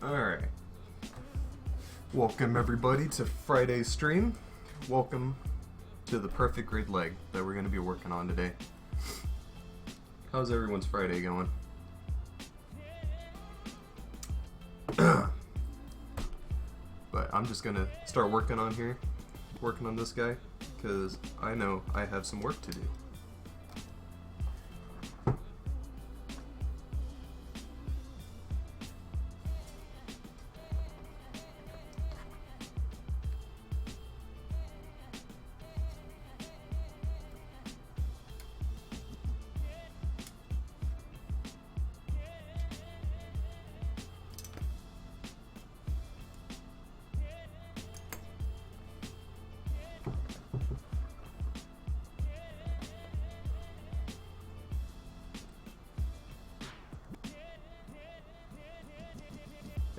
Alright. Welcome everybody to Friday's stream. Welcome to the perfect grade leg that we're going to be working on today. How's everyone's Friday going? But I'm just going to start working on this guy, because I know I have some work to do.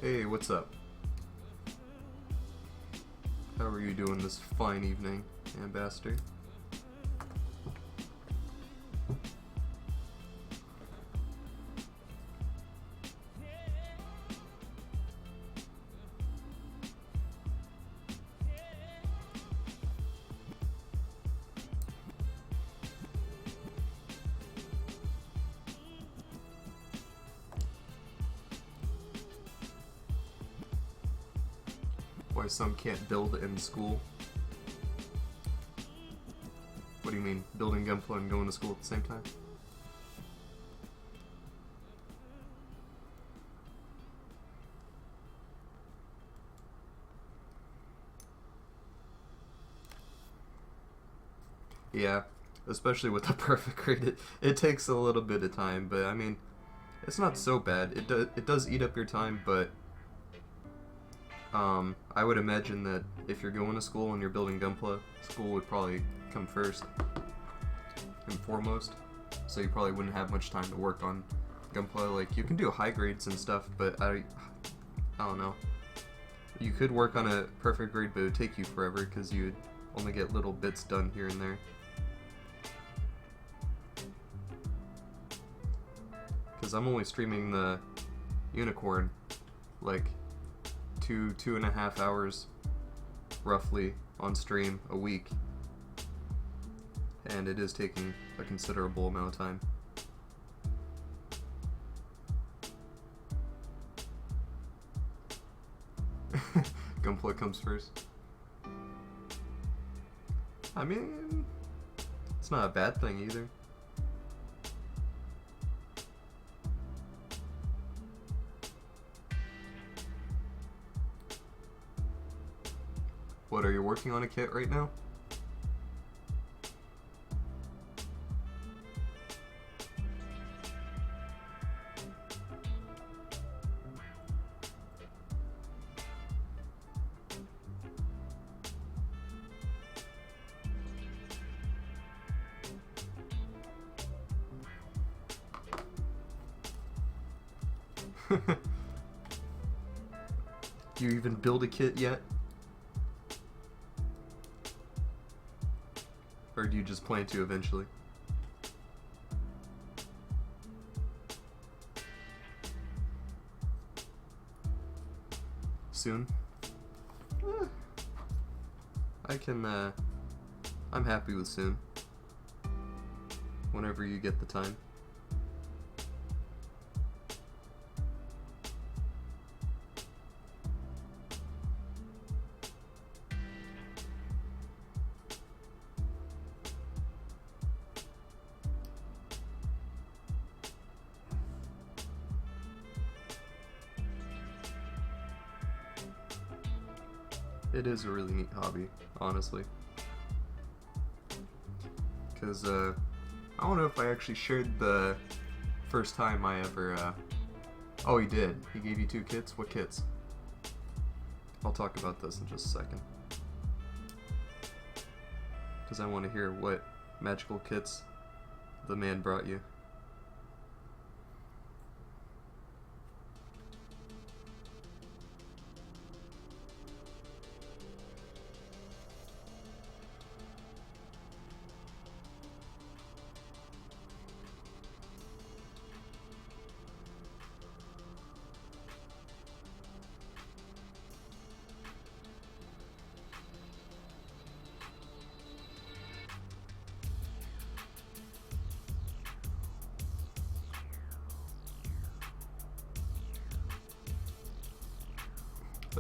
Hey, what's up? How are you doing this fine evening, Ambassador? Why some can't build in school? What do you mean, building Gunpla and going to school at the same time? Yeah, especially with the perfect grade, it takes a little bit of time, but I mean, it's not so bad. It does eat up your time, but I would imagine that if you're going to school and you're building Gunpla, school would probably come first and foremost. So you probably wouldn't have much time to work on Gunpla. Like, you can do high grades and stuff, but I don't know. You could work on a perfect grade, but it would take you forever because you'd only get little bits done here and there. Because I'm only streaming the Unicorn, like, 2.5 hours roughly on stream a week, and it is taking a considerable amount of time. Gunpla comes first. I mean, it's not a bad thing either. What, are you working on a kit right now? Do you even build a kit yet? Or do you just plan to eventually? Soon? I'm happy with soon. Whenever you get the time. It is a really neat hobby, honestly. Because, I don't know if I actually shared the first time I ever, oh, he did. He gave you 2 kits? What kits? I'll talk about this in just a second. Because I want to hear what magical kits the man brought you.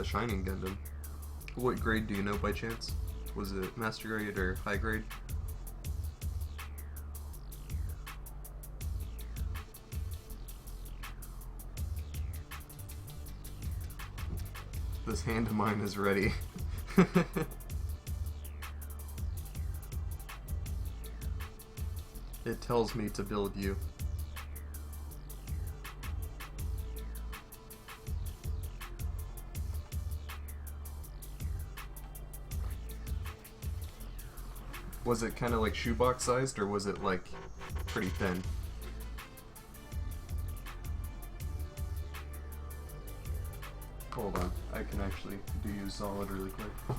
a Shining Gundam. What grade do you know by chance? Was it Master Grade or High Grade? This hand of mine is ready. It tells me to build you. Was it kind of like shoebox sized, or was it like pretty thin? Hold on, I can actually do you solid really quick.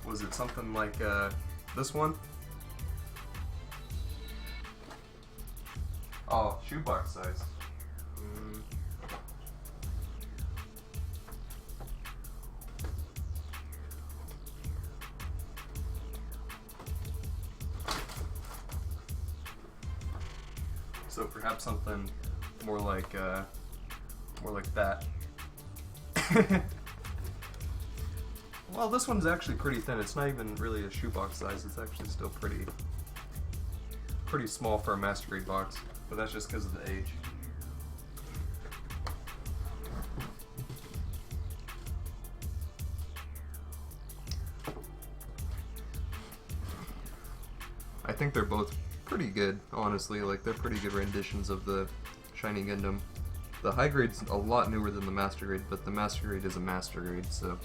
Was it something like this one? Oh, shoebox size. So perhaps something more like that. Well, this one's actually pretty thin. It's not even really a shoebox size. It's actually still pretty small for a Master Grade box, but that's just because of the age. I think they're both pretty good, honestly. Like, they're pretty good renditions of the Shiny Gundam. The High Grade's a lot newer than the Master Grade, but the Master Grade is a Master Grade, so...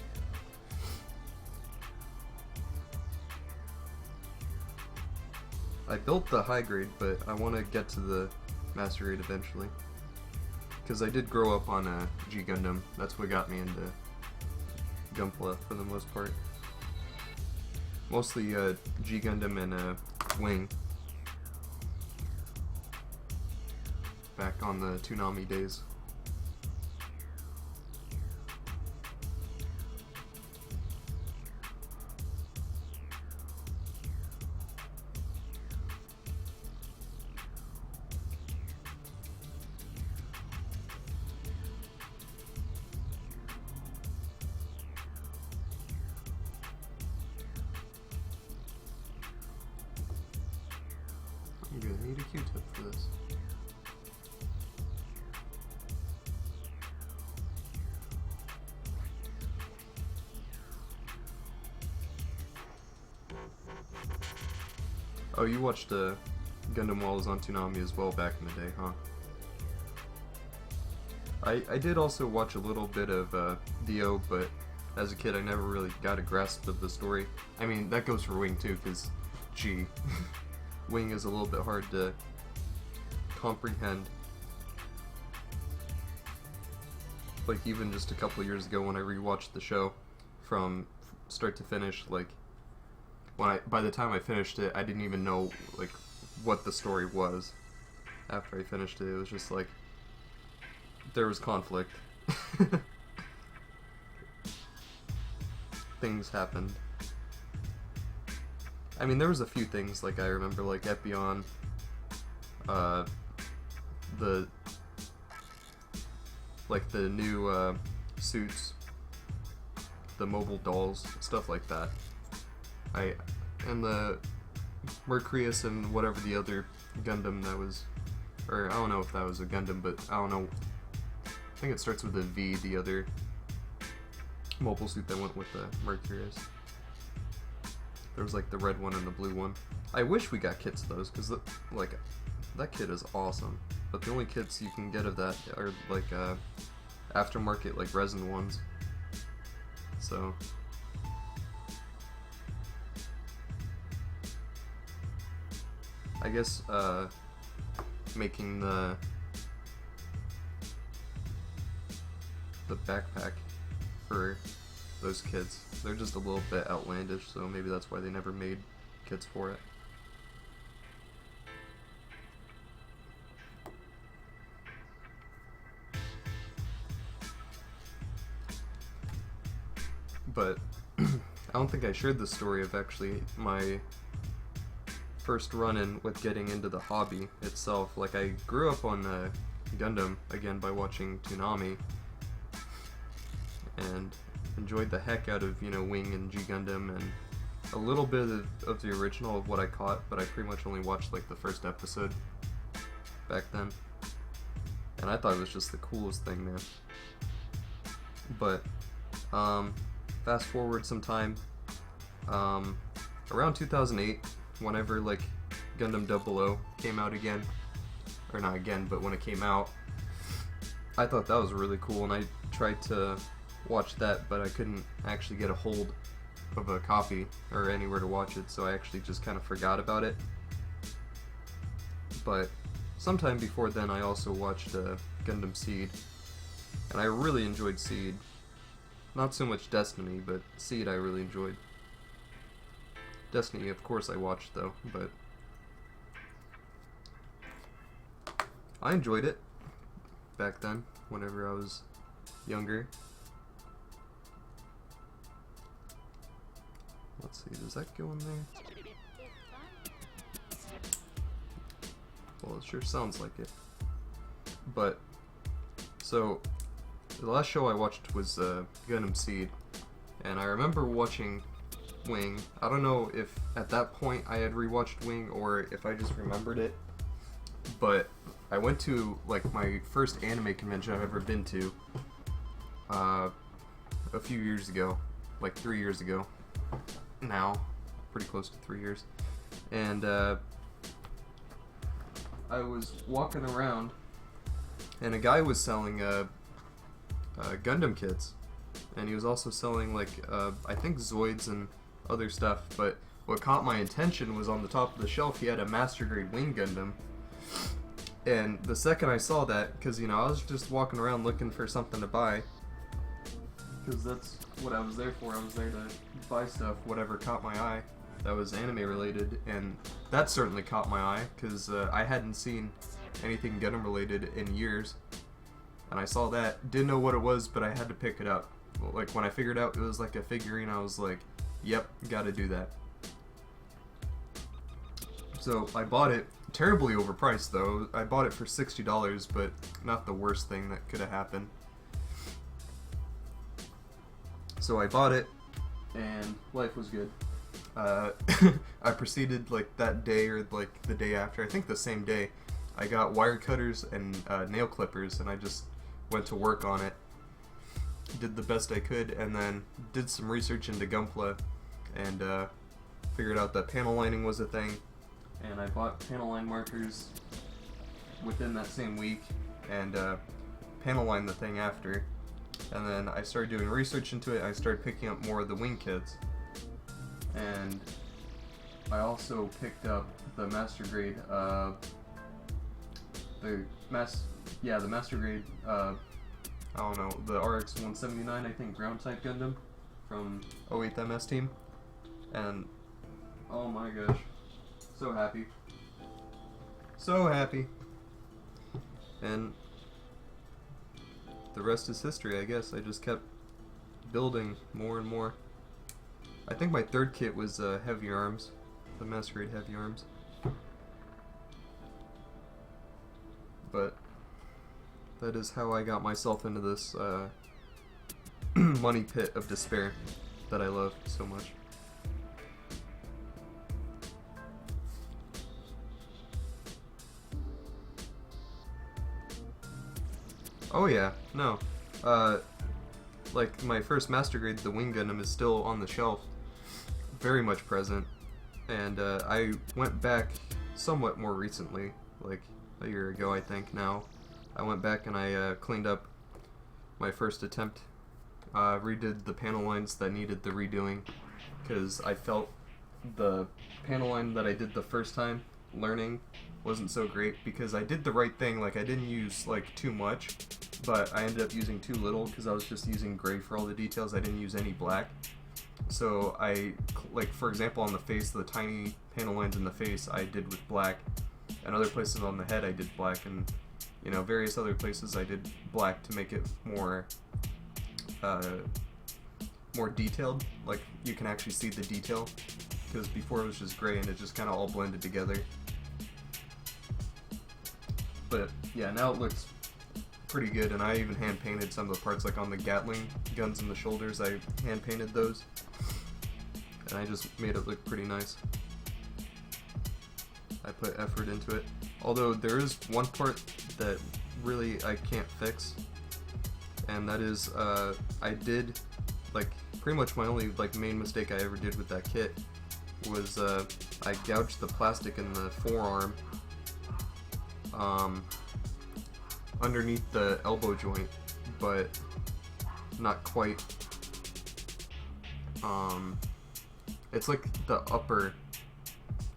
I built the High Grade, but I want to get to the Master Grade eventually. Because I did grow up on G Gundam. That's what got me into Gunpla for the most part. Mostly G Gundam and Wing. Back on the Toonami days. I'm gonna need a Q-tip for this. Oh, you watched Gundam while it was on Toonami as well back in the day, huh? I did also watch a little bit of Dio, but as a kid I never really got a grasp of the story. I mean, that goes for Wing too, because, gee, Wing is a little bit hard to comprehend. Like, even just a couple years ago when I rewatched the show from start to finish, like, by the time I finished it, I didn't even know, like, what the story was. After I finished it, it was just like, there was conflict. Things happened. I mean, there was a few things, like, I remember, like, Epion, the new, suits, the mobile dolls, stuff like that. And the Mercurius and whatever the other Gundam that was, or I don't know if that was a Gundam, but I don't know, I think it starts with a V, the other mobile suit that went with the Mercurius. There was like the red one and the blue one. I wish we got kits of those, because like, that kit is awesome, but the only kits you can get of that are like aftermarket, like resin ones. So I guess making the backpack for those kits, they're just a little bit outlandish, so maybe that's why they never made kits for it. But I don't think I shared the story of actually my first run-in with getting into the hobby itself. Like, I grew up on Gundam, again, by watching Toonami, and enjoyed the heck out of, Wing and G Gundam, and a little bit of the original of what I caught, but I pretty much only watched, like, the first episode back then. And I thought it was just the coolest thing, man. But, fast forward some time, around 2008, whenever, like, Gundam 00 came out again, or not again, but when it came out, I thought that was really cool, and I tried to watch that, but I couldn't actually get a hold of a copy or anywhere to watch it, so I actually just kind of forgot about it. But sometime before then, I also watched Gundam Seed, and I really enjoyed Seed. Not so much Destiny, but Seed I really enjoyed. Destiny, of course, I watched, though, but I enjoyed it back then, whenever I was younger. Let's see, does that go in there? Well, it sure sounds like it. But, so, the last show I watched was Gundam Seed, and I remember watching Wing. I don't know if at that point I had rewatched Wing or if I just remembered it, but I went to, like, my first anime convention I've ever been to a few years ago, like 3 years ago now, pretty close to 3 years, and I was walking around and a guy was selling Gundam kits, and he was also selling, like, I think Zoids and other stuff, but what caught my attention was on the top of the shelf he had a Master Grade Wing Gundam. And the second I saw that, because, I was just walking around looking for something to buy, because that's what I was there for. I was there to buy stuff, whatever caught my eye that was anime related, and that certainly caught my eye, because I hadn't seen anything Gundam related in years, and I saw that, didn't know what it was, but I had to pick it up. Like, when I figured out it was like a figurine, I was like, yep, gotta do that. So I bought it, terribly overpriced though. I bought it for $60, but not the worst thing that could have happened. So I bought it, and life was good. I proceeded, like, that day or, like, the day after, I think the same day, I got wire cutters and nail clippers, and I just went to work on it. Did the best I could, and then did some research into Gunpla, and figured out that panel lining was a thing, and I bought panel line markers within that same week, and panel lined the thing after, and then I started doing research into it. I started picking up more of the wing kits, and I also picked up the Master Grade, the Master Grade, I don't know, the RX-179, I think, ground type Gundam from 08 MS team, and oh my gosh, so happy, so happy, and the rest is history, I guess. I just kept building more and more. I think my third kit was Heavy Arms, the Master Grade Heavy Arms, but that is how I got myself into this money pit of despair that I love so much. Oh yeah, no. Like, my first Master Grade, the Wing Gundam, is still on the shelf. Very much present. And I went back somewhat more recently, like a year ago I think now. I went back and I cleaned up my first attempt. Redid the panel lines that needed the redoing, because I felt the panel line that I did the first time learning wasn't so great, because I did the right thing. Like, I didn't use, like, too much, but I ended up using too little, because I was just using gray for all the details. I didn't use any black. So I, like, for example, on the face, the tiny panel lines in the face I did with black, and other places on the head I did black, and, you know, various other places I did black to make it more more detailed. Like, you can actually see the detail because before it was just gray and it just kind of all blended together. But yeah, now it looks pretty good, and I even hand painted some of the parts, like on the Gatling guns in the shoulders. I hand painted those, and I just made it look pretty nice. I put effort into it. Although there is one part that really I can't fix, and that is I did, like, pretty much my only like main mistake I ever did with that kit was I gouged the plastic in the forearm underneath the elbow joint, but not quite. It's like the upper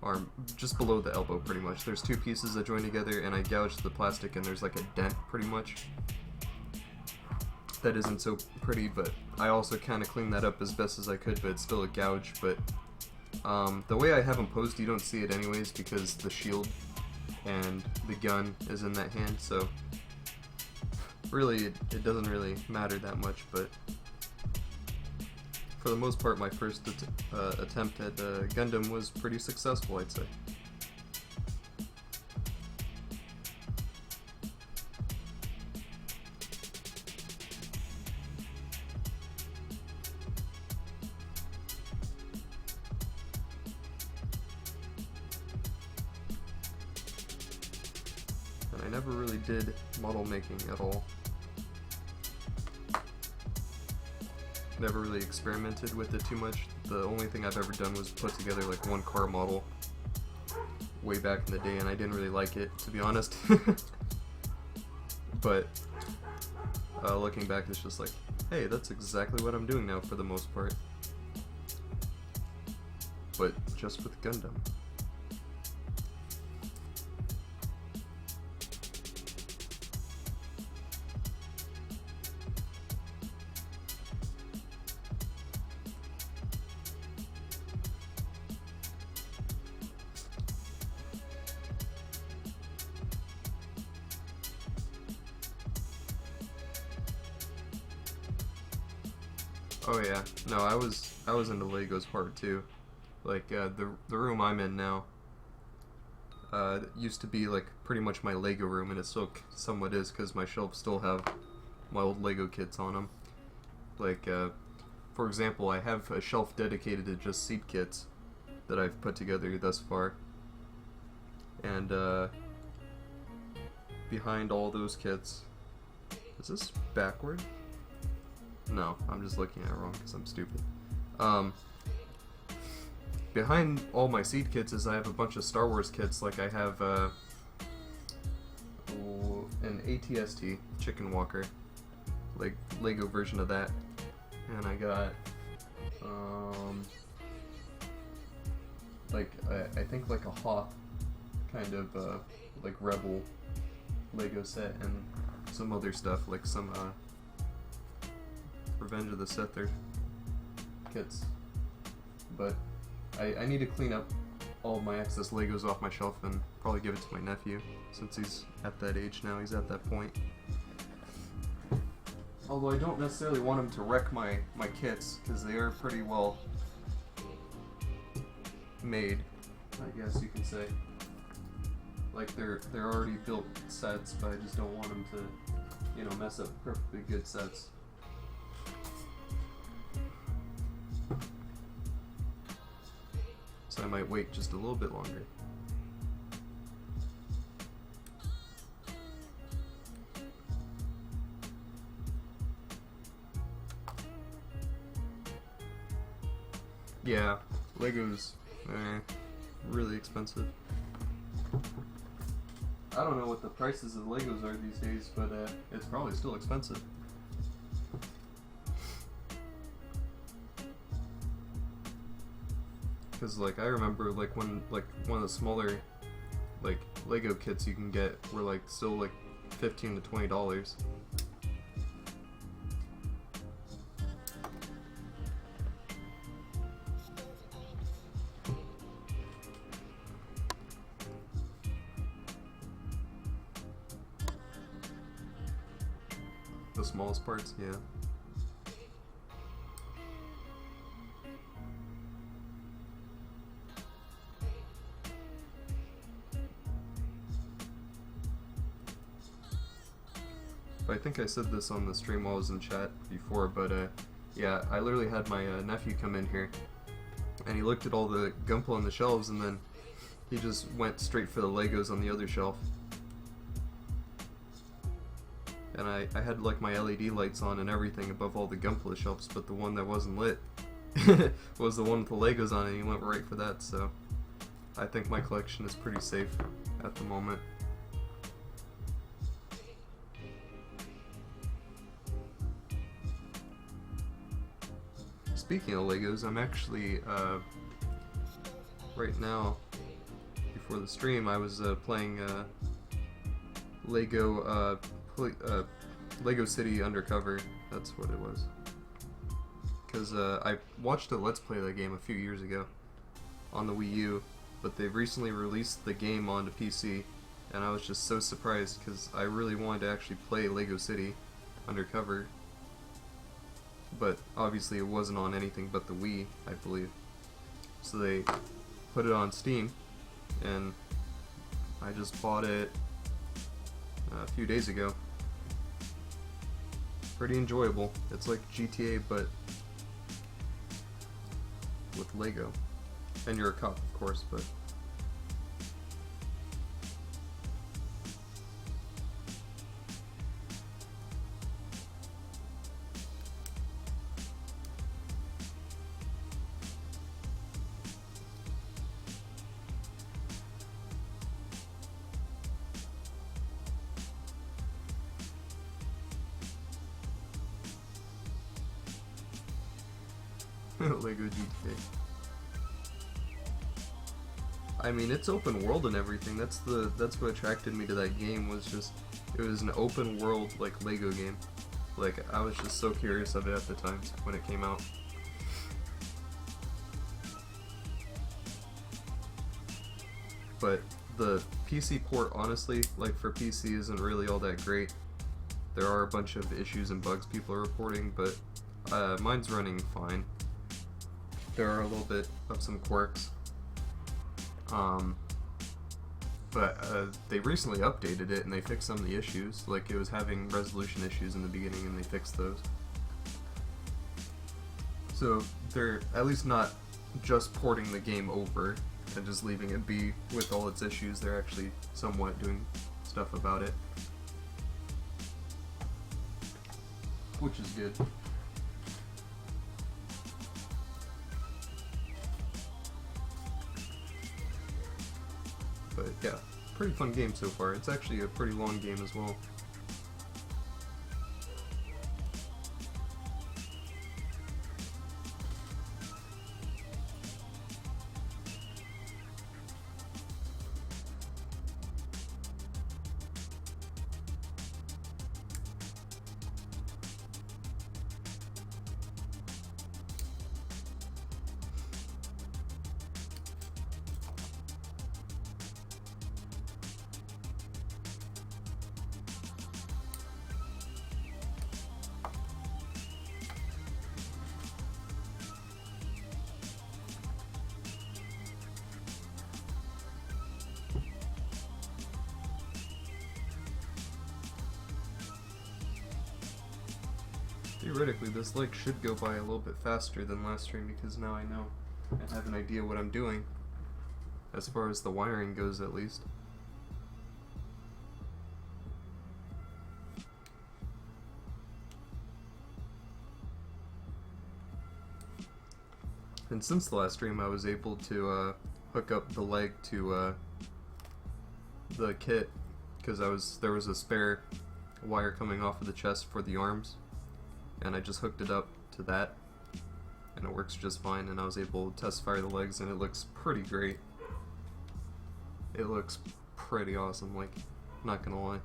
arm, just below the elbow pretty much. There's two pieces that join together, and I gouged the plastic, and there's like a dent pretty much. That isn't so pretty, but I also kind of cleaned that up as best as I could, but it's still a gouge. But the way I have them posed, you don't see it anyways because the shield and the gun is in that hand, so really it doesn't really matter that much. But for the most part, my first attempt at Gundam was pretty successful, I'd say. And I never really did model making at all. Never really experimented with it too much. The only thing I've ever done was put together like one car model way back in the day, and I didn't really like it, to be honest. But looking back, it's just like, hey, that's exactly what I'm doing now for the most part. But just with Gundam. Oh yeah, no, I was into Legos hard too. Like the room I'm in now used to be like pretty much my Lego room, and it still somewhat is because my shelves still have my old Lego kits on them. Like for example, I have a shelf dedicated to just seed kits that I've put together thus far, and behind all those kits, is this backward? No, I'm just looking at it wrong because I'm stupid. Behind all my seed kits is I have a bunch of Star Wars kits. Like I have an ATST Chicken Walker, like Lego version of that, and I got like I think like a Hoth kind of like Rebel Lego set, and some other stuff like some Revenge of the Sith kits. But I need to clean up all of my excess Legos off my shelf and probably give it to my nephew, since he's at that age now, he's at that point. Although I don't necessarily want him to wreck my kits, because they are pretty well made, I guess you can say. Like they're already built sets, but I just don't want him to, you know, mess up perfectly good sets. So I might wait just a little bit longer. Yeah, Legos, really expensive. I don't know what the prices of Legos are these days, but it's probably still expensive. Because like I remember like when like one of the smaller like Lego kits you can get were like still like $15 to $20. The smallest parts, yeah. I think I said this on the stream while I was in chat before, but yeah, I literally had my nephew come in here, and he looked at all the Gunpla on the shelves, and then he just went straight for the Legos on the other shelf. And I had like my LED lights on and everything above all the Gunpla shelves, but the one that wasn't lit was the one with the Legos on it, and he went right for that, so I think my collection is pretty safe at the moment. Speaking of Legos, I'm actually, right now, before the stream, I was playing Lego City Undercover. That's what it was. Because I watched a Let's Play of that game a few years ago on the Wii U, but they've recently released the game onto PC, and I was just so surprised because I really wanted to actually play Lego City Undercover. But obviously it wasn't on anything but the Wii, I believe. So they put it on Steam, and I just bought it a few days ago. Pretty enjoyable. It's like GTA, but with Lego. And you're a cop, of course, but... Lego GTA. I mean, it's open world and everything. That's what attracted me to that game, was just it was an open world like Lego game. Like, I was just so curious of it at the time when it came out. But the PC port, honestly, like for PC, isn't really all that great. There are a bunch of issues and bugs people are reporting, but mine's running fine. There are a little bit of some quirks. But they recently updated it and they fixed some of the issues. Like, it was having resolution issues in the beginning and they fixed those. So they're at least not just porting the game over and just leaving it be with all its issues. They're actually somewhat doing stuff about it, which is good. But yeah, pretty fun game so far. It's actually a pretty long game as well. Theoretically, this leg should go by a little bit faster than last stream because now I know and have an idea what I'm doing, as far as the wiring goes at least. And since the last stream, I was able to hook up the leg to the kit, because there was a spare wire coming off of the chest for the arms, and I just hooked it up to that, and it works just fine, and I was able to test fire the legs, and it looks pretty great. It looks pretty awesome, like, not gonna lie.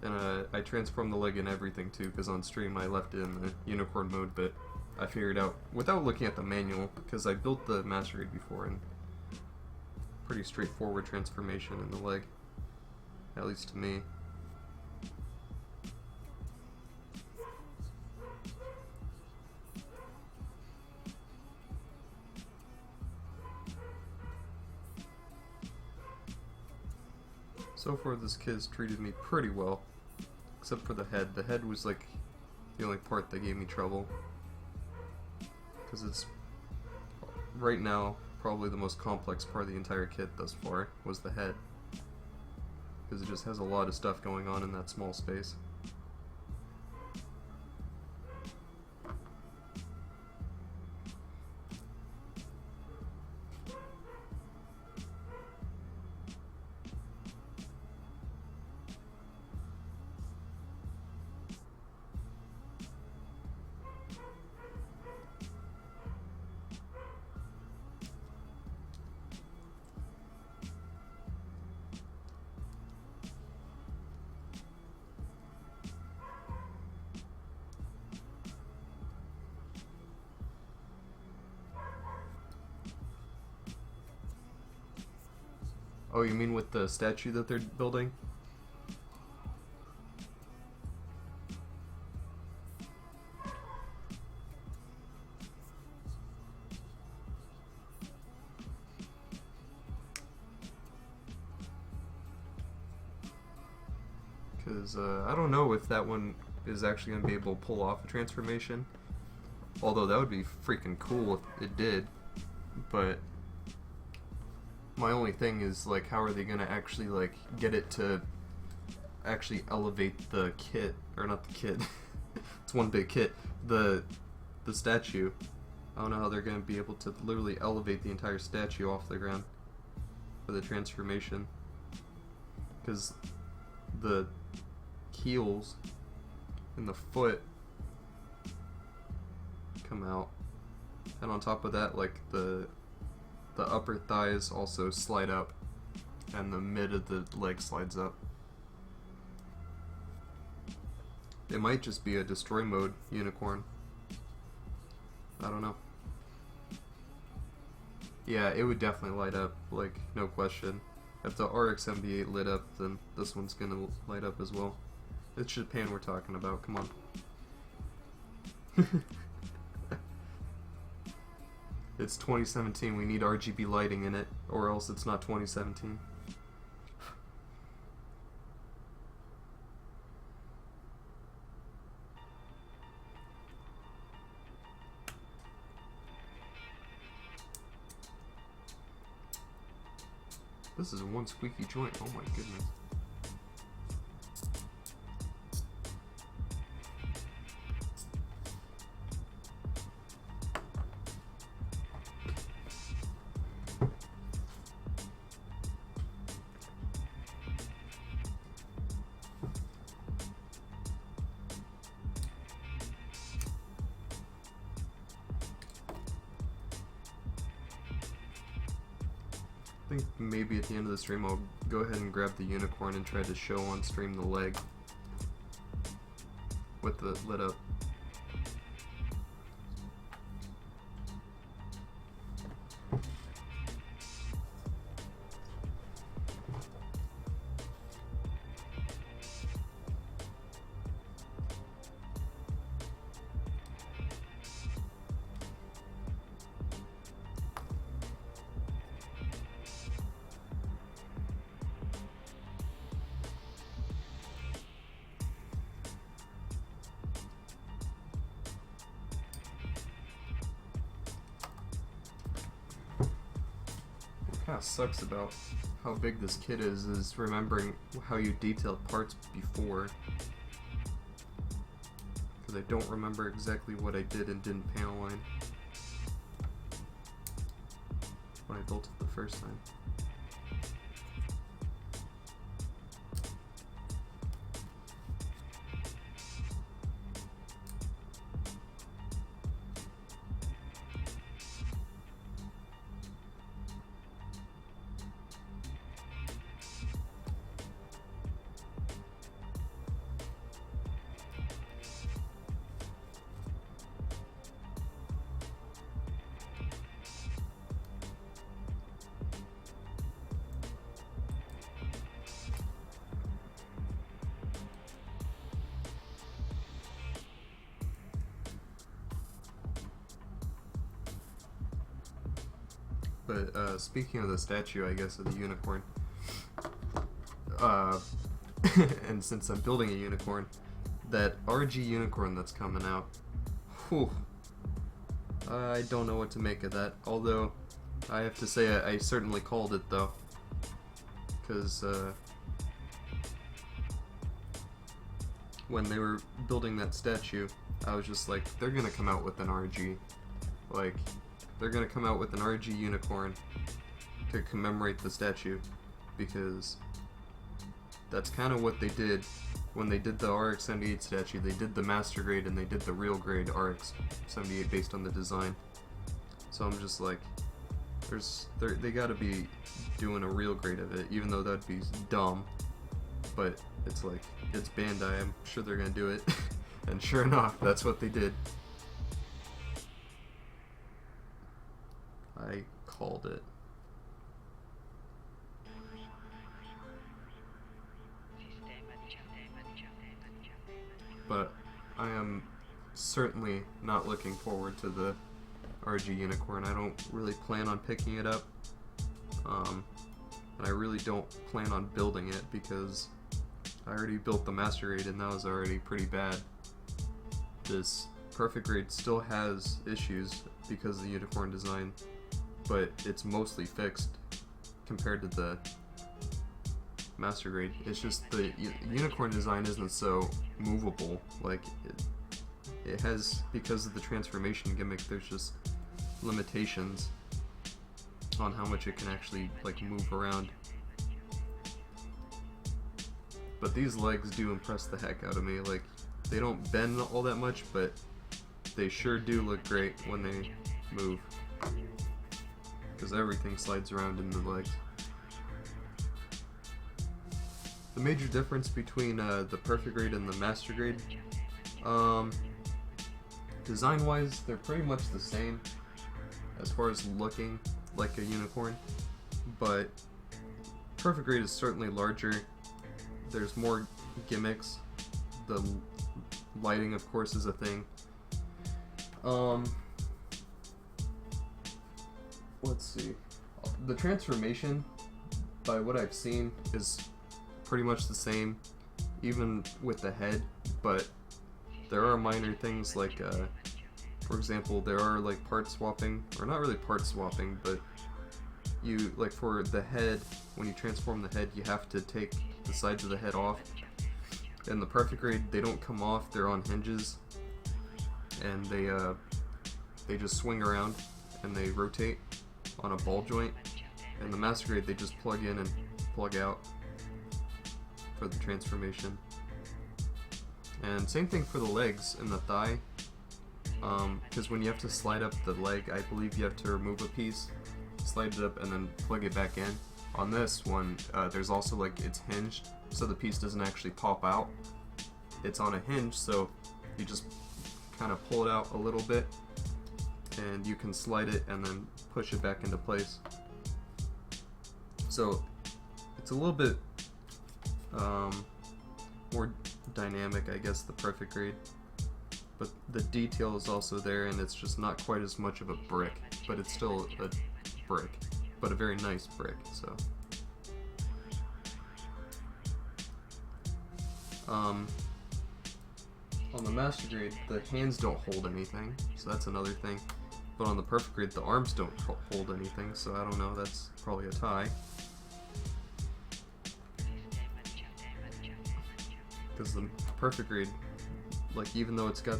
And I transformed the leg and everything too, because on stream I left it in the unicorn mode, but I figured out, without looking at the manual, because I built the master grade before, and pretty straightforward transformation in the leg, at least to me. So So far, this kid's treated me pretty well, except for the head. The head was like the only part that gave me trouble, because it's right now probably the most complex part of the entire kit thus far was the head, because it just has a lot of stuff going on in that small space. Oh, you mean with the statue that they're building? Because I don't know if that one is actually going to be able to pull off a transformation. Although that would be freaking cool if it did. But my only thing is, like, how are they going to actually, like, get it to actually elevate the kit, or not the kit, it's one big kit, the statue. I don't know how they're going to be able to literally elevate the entire statue off the ground for the transformation. Because the heels and the foot come out, and on top of that, like, the upper thighs also slide up, and the mid of the leg slides up. It might just be a destroy mode unicorn. I don't know. Yeah, it would definitely light up, like, no question. If the RX-78 lit up, then this one's gonna light up as well. It's Japan we're talking about, come on. It's 2017, we need RGB lighting in it, or else it's not 2017. This is one squeaky joint, oh my goodness. I think maybe at the end of the stream I'll go ahead and grab the unicorn and try to show on stream the leg with the lit up. Kind of sucks about how big this kit is remembering how you detailed parts before, because I don't remember exactly what I did and didn't panel line when I built it the first time. But speaking of the statue, I guess, of the unicorn, Uh, and since I'm building a unicorn, that RG unicorn that's coming out, whew, I don't know what to make of that. Although, I have to say I certainly called it though, because when they were building that statue, I was just like, they're gonna come out with an RG. Like, they're gonna come out with an RG unicorn to commemorate the statue, because that's kind of what they did when they did the RX-78 statue. They did the master grade and they did the real grade RX-78 based on the design. So I'm just like, they gotta be doing a real grade of it, even though that'd be dumb. But it's like, it's Bandai, I'm sure they're gonna do it. And sure enough, that's what they did. I called it. But I am certainly not looking forward to the RG Unicorn. I don't really plan on picking it up. And I really don't plan on building it because I already built the Master Grade and that was already pretty bad. This Perfect Grade still has issues because of the unicorn design, but it's mostly fixed compared to the Master Grade. It's just the unicorn design isn't so movable. Like it has, because of the transformation gimmick, there's just limitations on how much it can actually like move around. But these legs do impress the heck out of me. Like, they don't bend all that much, but they sure do look great when they move, because everything slides around in the legs. The major difference between the Perfect Grade and the Master Grade, design-wise, they're pretty much the same as far as looking like a unicorn, but Perfect Grade is certainly larger. There's more gimmicks. The lighting, of course, is a thing. Let's see. The transformation, by what I've seen, is pretty much the same, even with the head, but there are minor things like, for example, there are like part swapping, or not really part swapping, but you, like for the head, when you transform the head, you have to take the sides of the head off. In the Perfect Grade, they don't come off, they're on hinges, and they just swing around and they rotate on a ball joint. In the Master Grade, they just plug in and plug out for the transformation. And same thing for the legs and the thigh, because when you have to slide up the leg, I believe you have to remove a piece, slide it up, and then plug it back in. On this one, there's also like, it's hinged, so the piece doesn't actually pop out. It's on a hinge, so you just kind of pull it out a little bit, and you can slide it and then push it back into place. So it's a little bit more dynamic, I guess, the Perfect Grade. But the detail is also there, and it's just not quite as much of a brick, but it's still a brick, but a very nice brick. So on the Master Grade, the hands don't hold anything, so that's another thing. But on the Perfect Grade, the arms don't hold anything, so I don't know, that's probably a tie. Because the Perfect Grade, like, even though it's got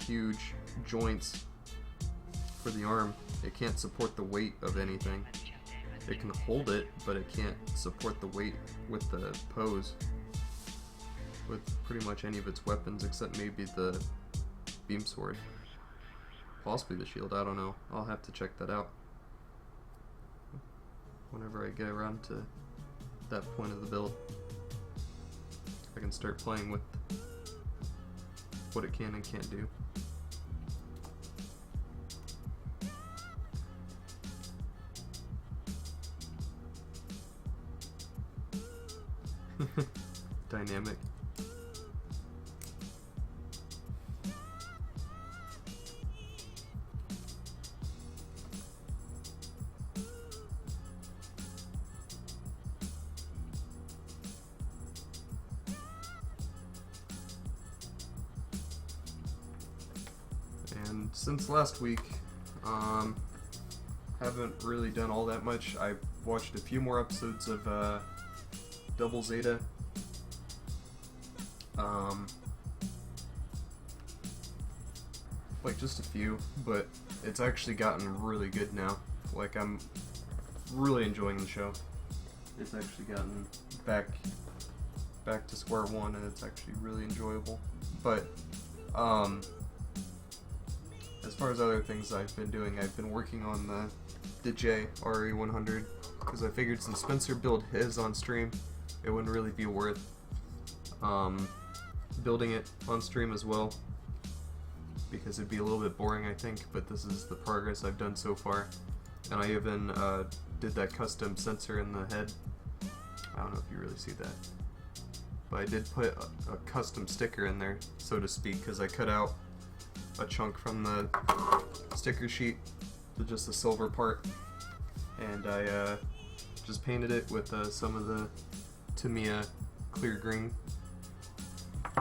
huge joints for the arm, it can't support the weight of anything. It can hold it, but it can't support the weight with the pose, with pretty much any of its weapons except maybe the beam sword. Possibly the shield, I don't know. I'll have to check that out whenever I get around to that point of the build. I can start playing with what it can and can't do. Dynamic. since last week, haven't really done all that much. I watched a few more episodes of Double Zeta. Like just a few, but it's actually gotten really good now. Like I'm really enjoying the show. It's actually gotten back to square one, and it's actually really enjoyable. But as far as other things I've been doing, I've been working on the J RE100 because I figured since Spencer built his on stream, it wouldn't really be worth building it on stream as well, because it'd be a little bit boring, I think. But this is the progress I've done so far, and I even did that custom sensor in the head. I don't know if you really see that, but I did put a custom sticker in there, so to speak, because I cut out a chunk from the sticker sheet to just the silver part, and I just painted it with some of the Tamiya clear green,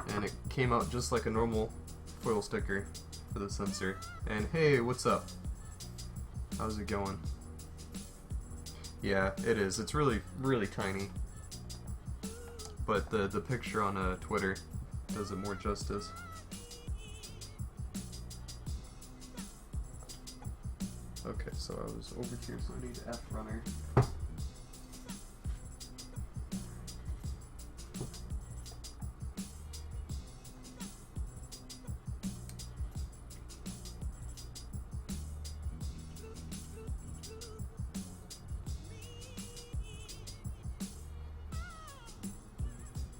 and it came out just like a normal foil sticker for the sensor. And hey, what's up? How's it going? Yeah, it is. It's really, really tiny. But the picture on Twitter does it more justice. Okay, so I was over here, so I need F runner.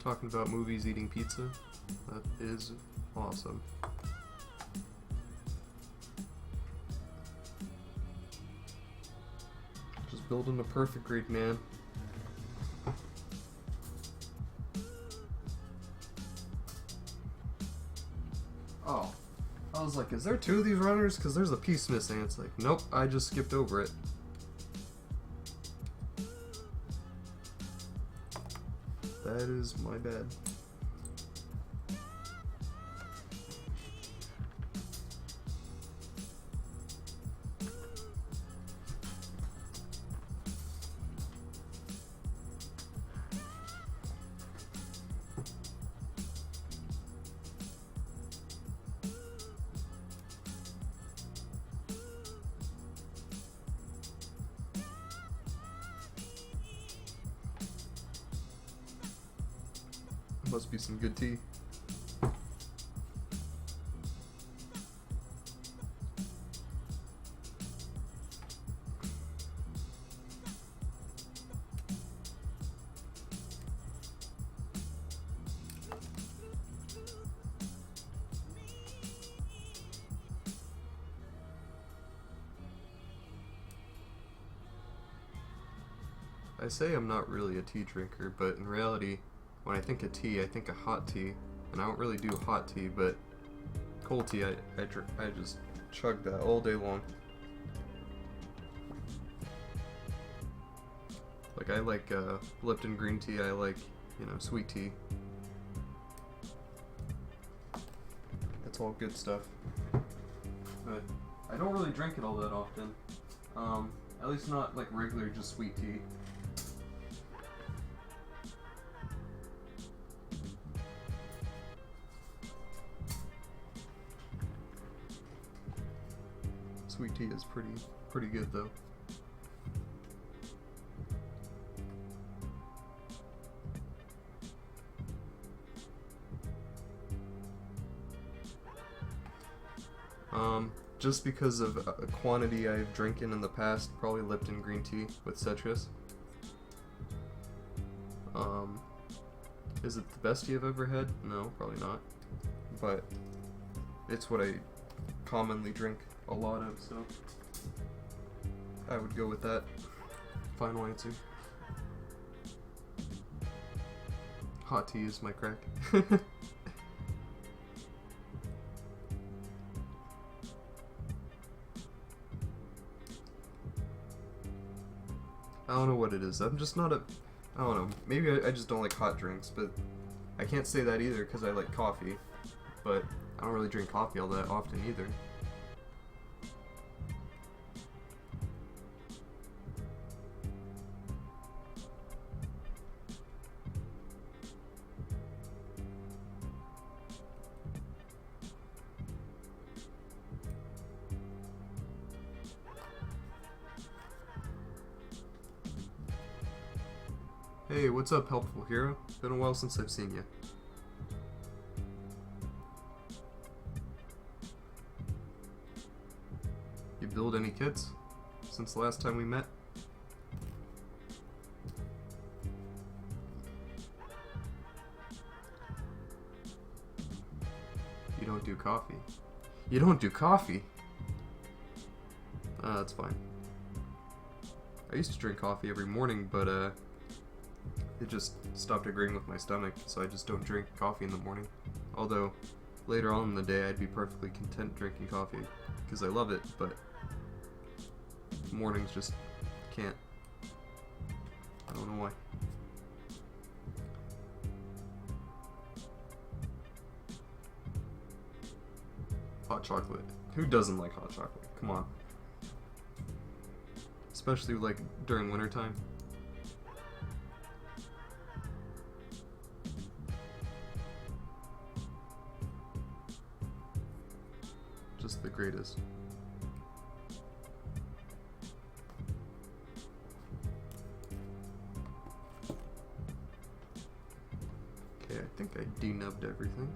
Talking about movies, eating pizza. That is awesome. Just building a perfect rig, man. Oh, I was like, is there two of these runners? Because there's a piece missing. It's like, nope, I just skipped over it. That is my bad. Must be some good tea. I say I'm not really a tea drinker, but in reality, when I think of tea, I think of hot tea, and I don't really do hot tea, but cold tea, I just chug that all day long. Like, I like Lipton green tea, I like, you know, sweet tea. That's all good stuff. But I don't really drink it all that often. At least not like regular, just sweet tea. Sweet tea is pretty good though. Just because of a quantity I've drinking in the past, probably Lipton green tea with citrus. Is it the best tea I've ever had? No, probably not. But it's what I commonly drink a lot of, so I would go with that. Final answer. Hot tea is my crack. I don't know what it is. I'm just not a... I don't know. Maybe I just don't like hot drinks, but I can't say that either because I like coffee. But I don't really drink coffee all that often either. Hey, what's up, helpful hero? Been a while since I've seen you. You build any kits since the last time we met? You don't do coffee. You don't do coffee? That's fine. I used to drink coffee every morning, but it just stopped agreeing with my stomach, so I just don't drink coffee in the morning. Although, later on in the day, I'd be perfectly content drinking coffee, because I love it, but mornings just can't. I don't know why. Hot chocolate. Who doesn't like hot chocolate? Come on. Especially like during wintertime. Just the greatest. Okay, I think I denubbed everything.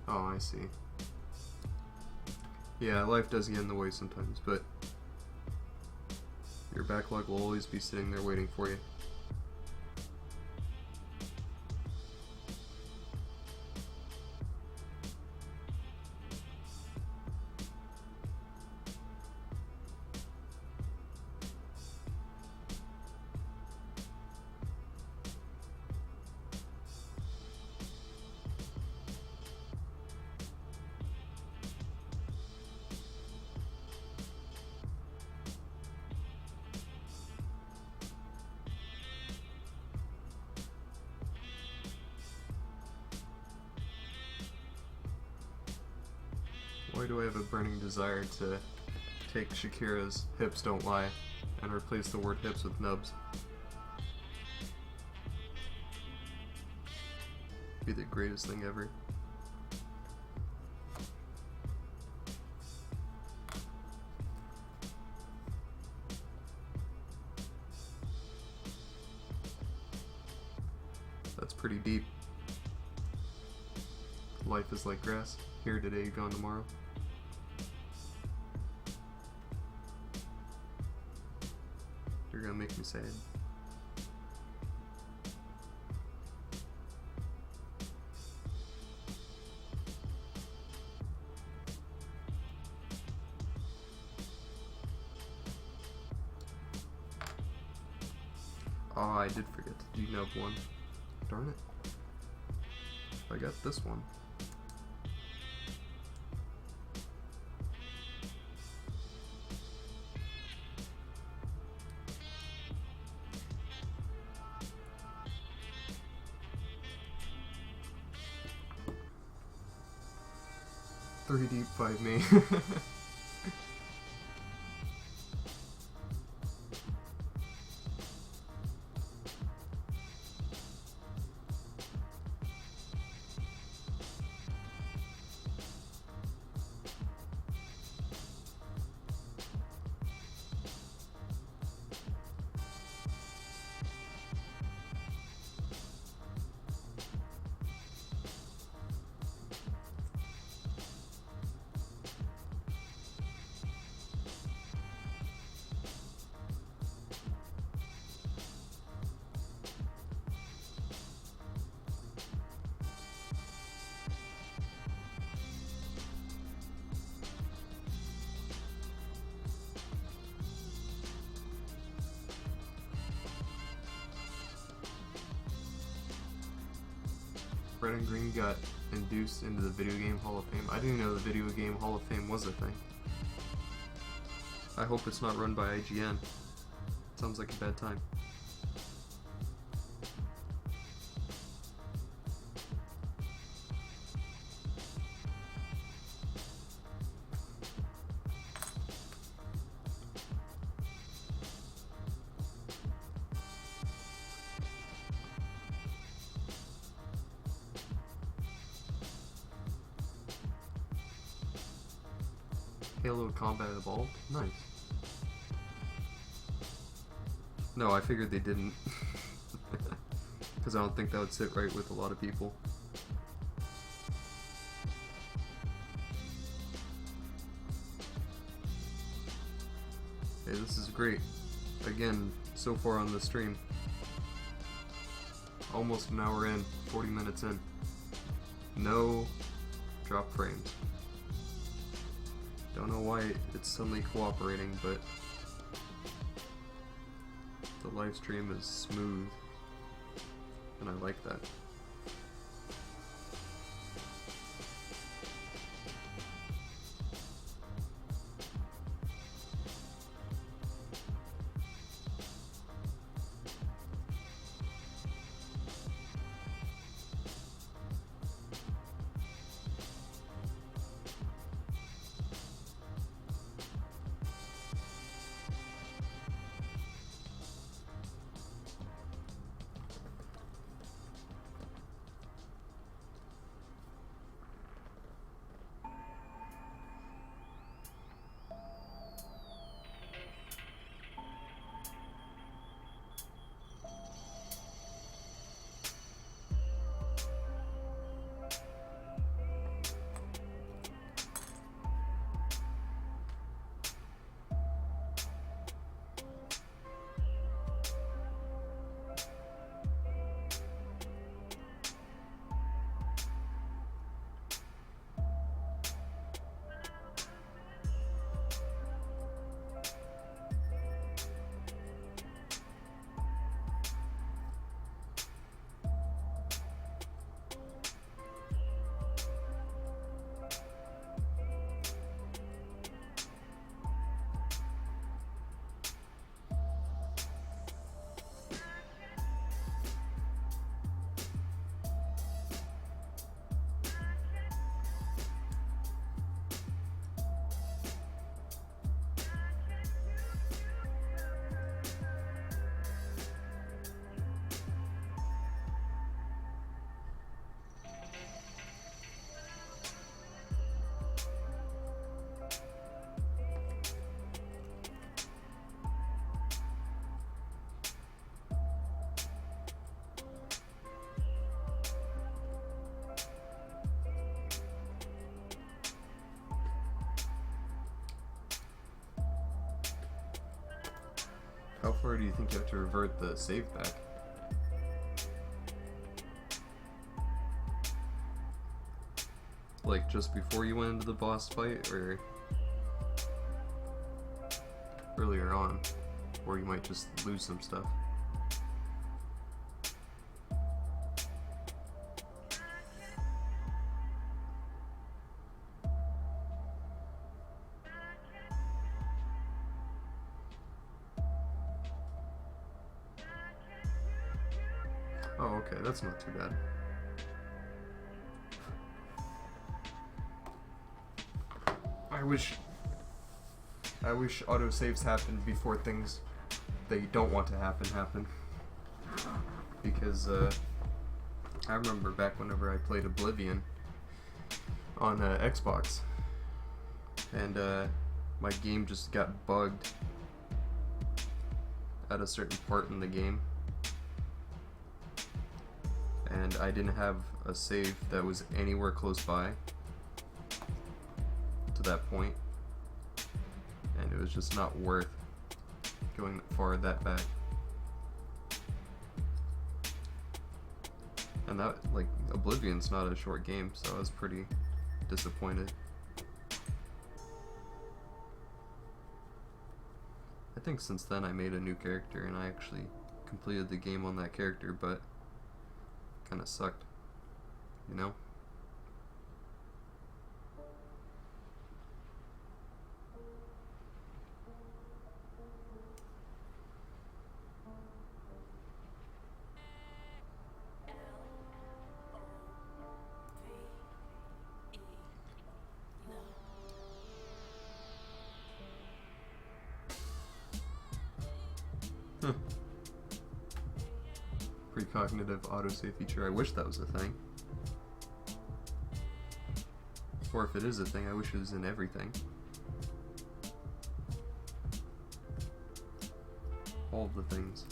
Oh, I see. Yeah, life does get in the way sometimes, but your backlog will always be sitting there waiting for you. Why do I have a burning desire to take Shakira's Hips Don't Lie and replace the word hips with nubs? Be the greatest thing ever. That's pretty deep. Life is like grass. Here today, gone tomorrow. You're gonna make me sad. Oh, I did forget to denub one. Darn it. I got this one. Three deep, 5 me. Red and Green got induced into the Video Game Hall of Fame. I didn't even know the Video Game Hall of Fame was a thing. I hope it's not run by IGN. Sounds like a bad time. Halo Combat Evolved? Nice. No, I figured they didn't. Because I don't think that would sit right with a lot of people. Hey, this is great. Again, so far on the stream. Almost an hour in, 40 minutes in. No drop frames. Don't know why it's suddenly cooperating, but the live stream is smooth, and I like that. How far do you think you have to revert the save back? Like just before you went into the boss fight, or earlier on, where you might just lose some stuff? Oh, okay, that's not too bad. I wish autosaves happened before things they don't want to happen. Because I remember back whenever I played Oblivion on Xbox, and my game just got bugged at a certain part in the game, and I didn't have a save that was anywhere close by to that point, and it was just not worth going far that back. And that, like, Oblivion's not a short game, so I was pretty disappointed. I think since then I made a new character and I actually completed the game on that character, but kinda sucked, you know? Precognitive autosave feature. I wish that was a thing. Or if it is a thing, I wish it was in everything. all of the things.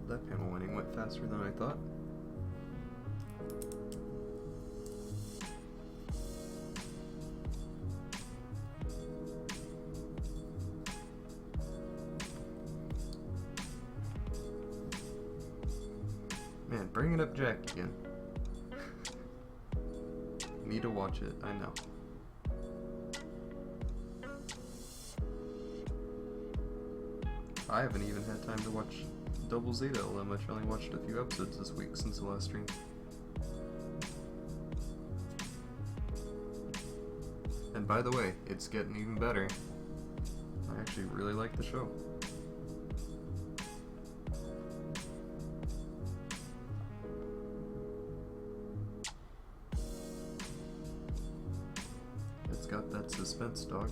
That panel lining went faster than I thought. Man, bring it up Jack again. Need to watch it, I know. I haven't even had time to watch Double Zeta LM. I only watched a few episodes this week since the last stream. And by the way, it's getting even better. I actually really like the show. It's got that suspense, dog.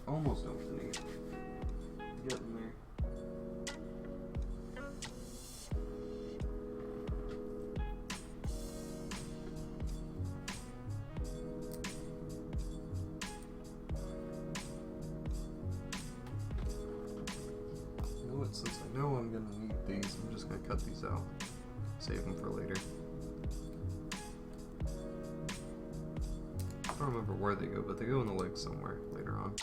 Almost opening it. Getting there. You know what, since I know I'm gonna need these, I'm just gonna cut these out. Save them for later. I don't remember where they go, but they go in the legs somewhere later on.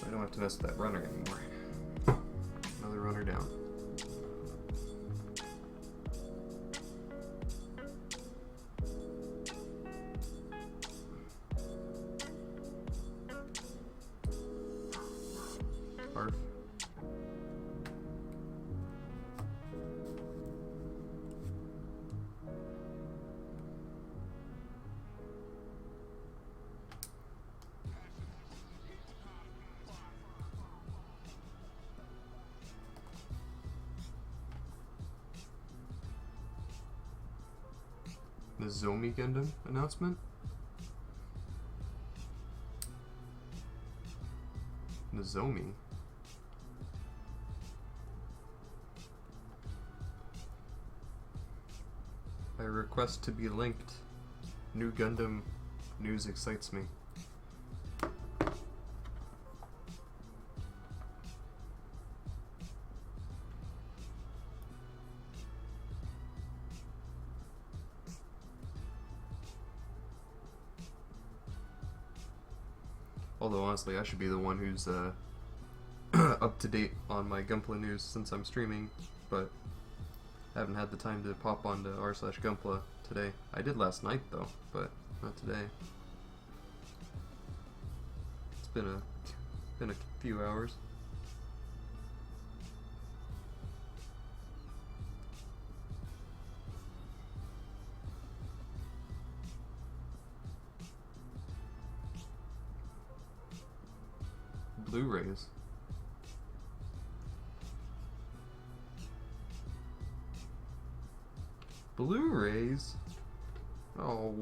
I don't have to mess with that runner anymore. Another runner down. Barf. The Zomi Gundam announcement? The Zomi? I request to be linked. New Gundam news excites me. Although honestly, I should be the one who's up to date on my Gunpla news since I'm streaming, but I haven't had the time to pop onto r/Gunpla today. I did last night though, but not today. It's been a few hours. Blu-rays. Blu-rays? Oh.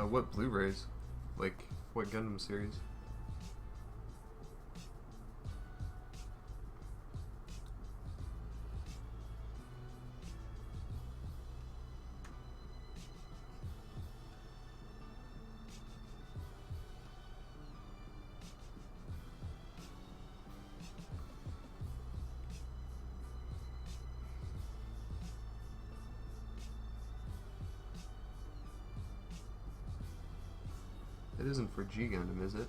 What Blu-rays? Like, what Gundam series? It isn't for G Gundam, is it?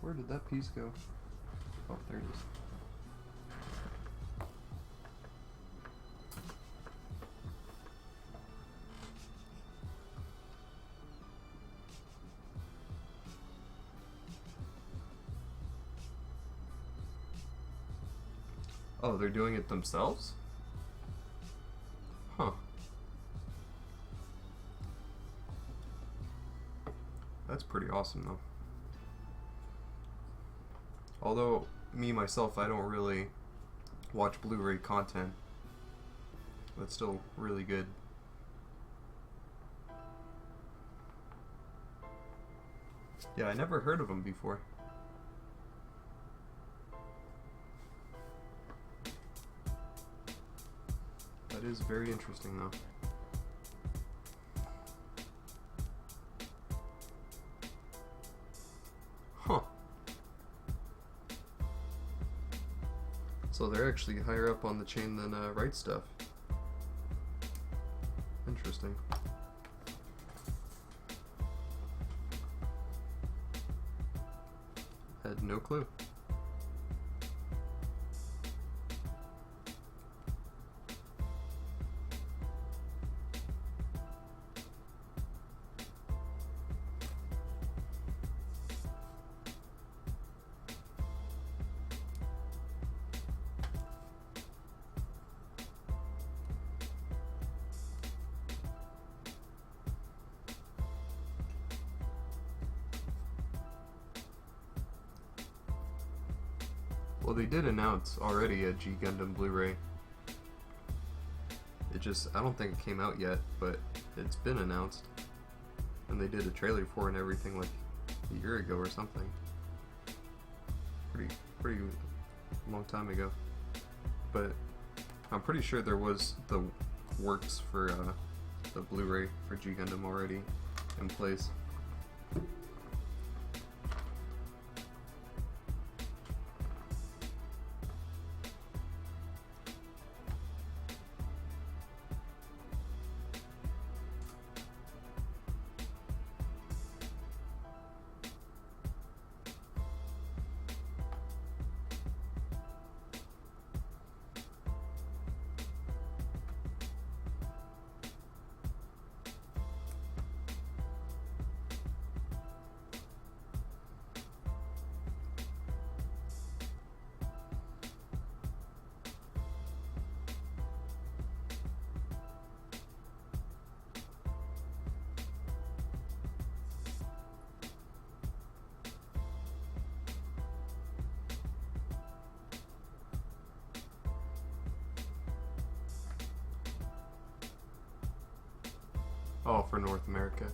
Where did that piece go? Oh, there it is. Oh, they're doing it themselves? Huh. That's pretty awesome, though. Although, me, myself, I don't really watch Blu-ray content. That's still really good. Yeah, I never heard of them before. That is very interesting, though. Huh. So they're actually higher up on the chain than Right Stuff. Interesting. Had no clue. Well, they did announce already a G Gundam Blu-ray. I don't think it came out yet, but it's been announced. And they did a trailer for it and everything like a year ago or something. Pretty long time ago. But I'm pretty sure there was the works for the Blu-ray for G Gundam already in place. Oh, for North America.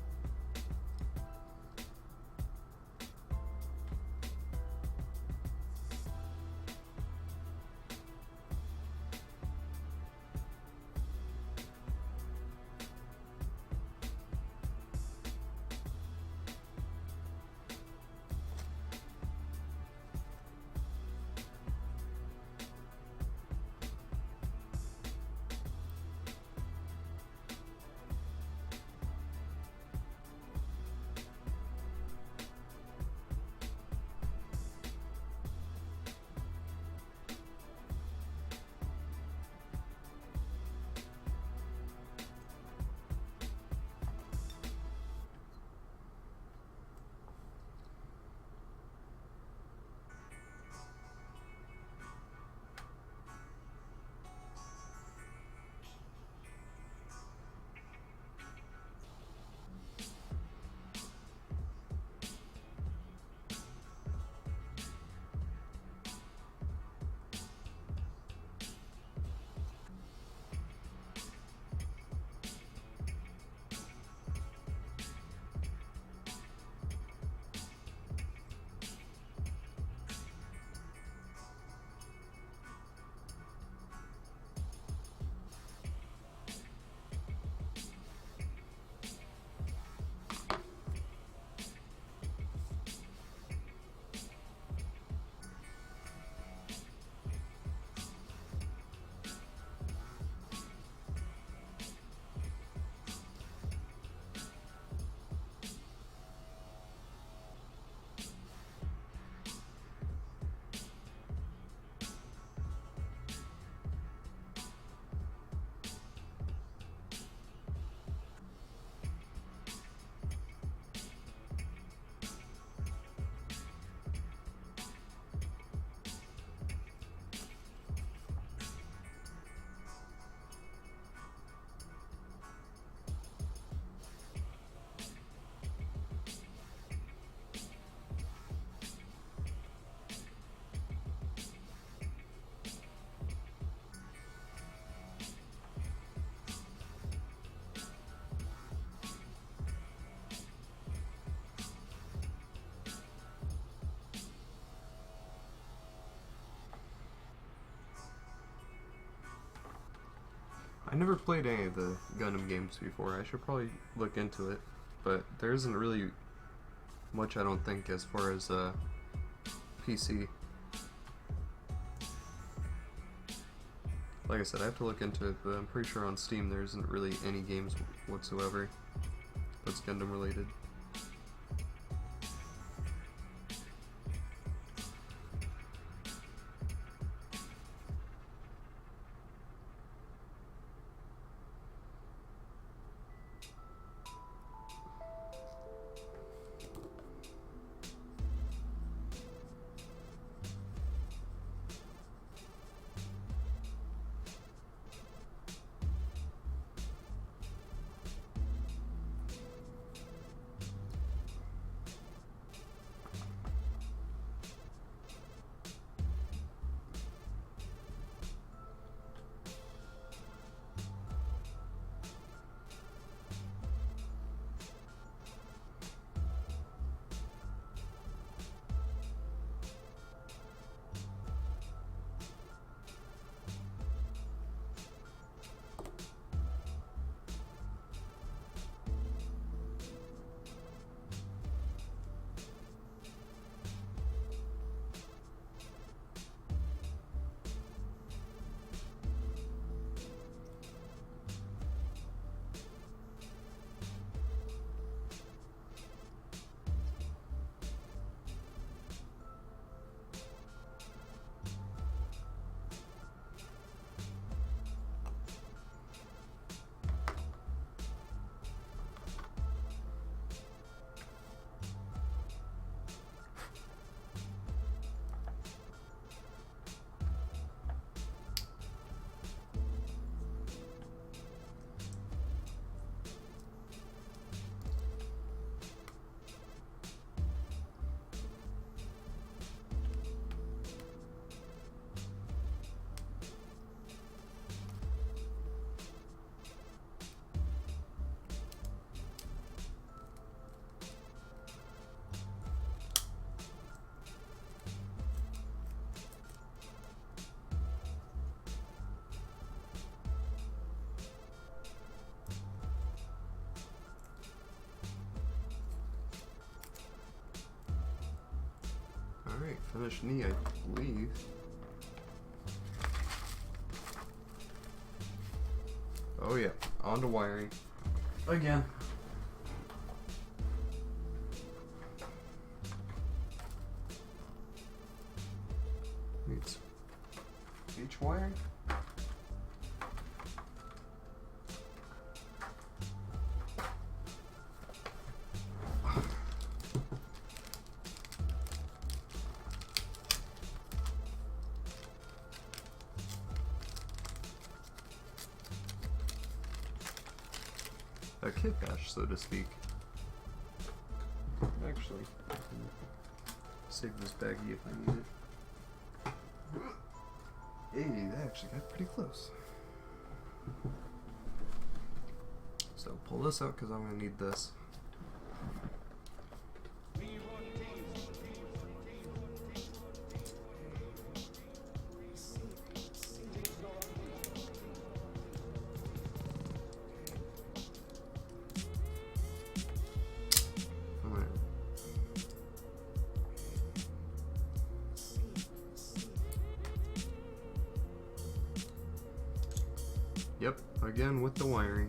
I never played any of the Gundam games before. I should probably look into it, but there isn't really much, I don't think, as far as PC. Like I said, I have to look into it, but I'm pretty sure on Steam there isn't really any games whatsoever that's Gundam related. finished knee, I believe. Oh yeah, on to wiring. Again. Needs H wiring. A kit bash, so to speak. Actually, I can save this baggie if I need it. Hey, that actually got pretty close. So pull this out because I'm going to need this. Yep, again with the wiring.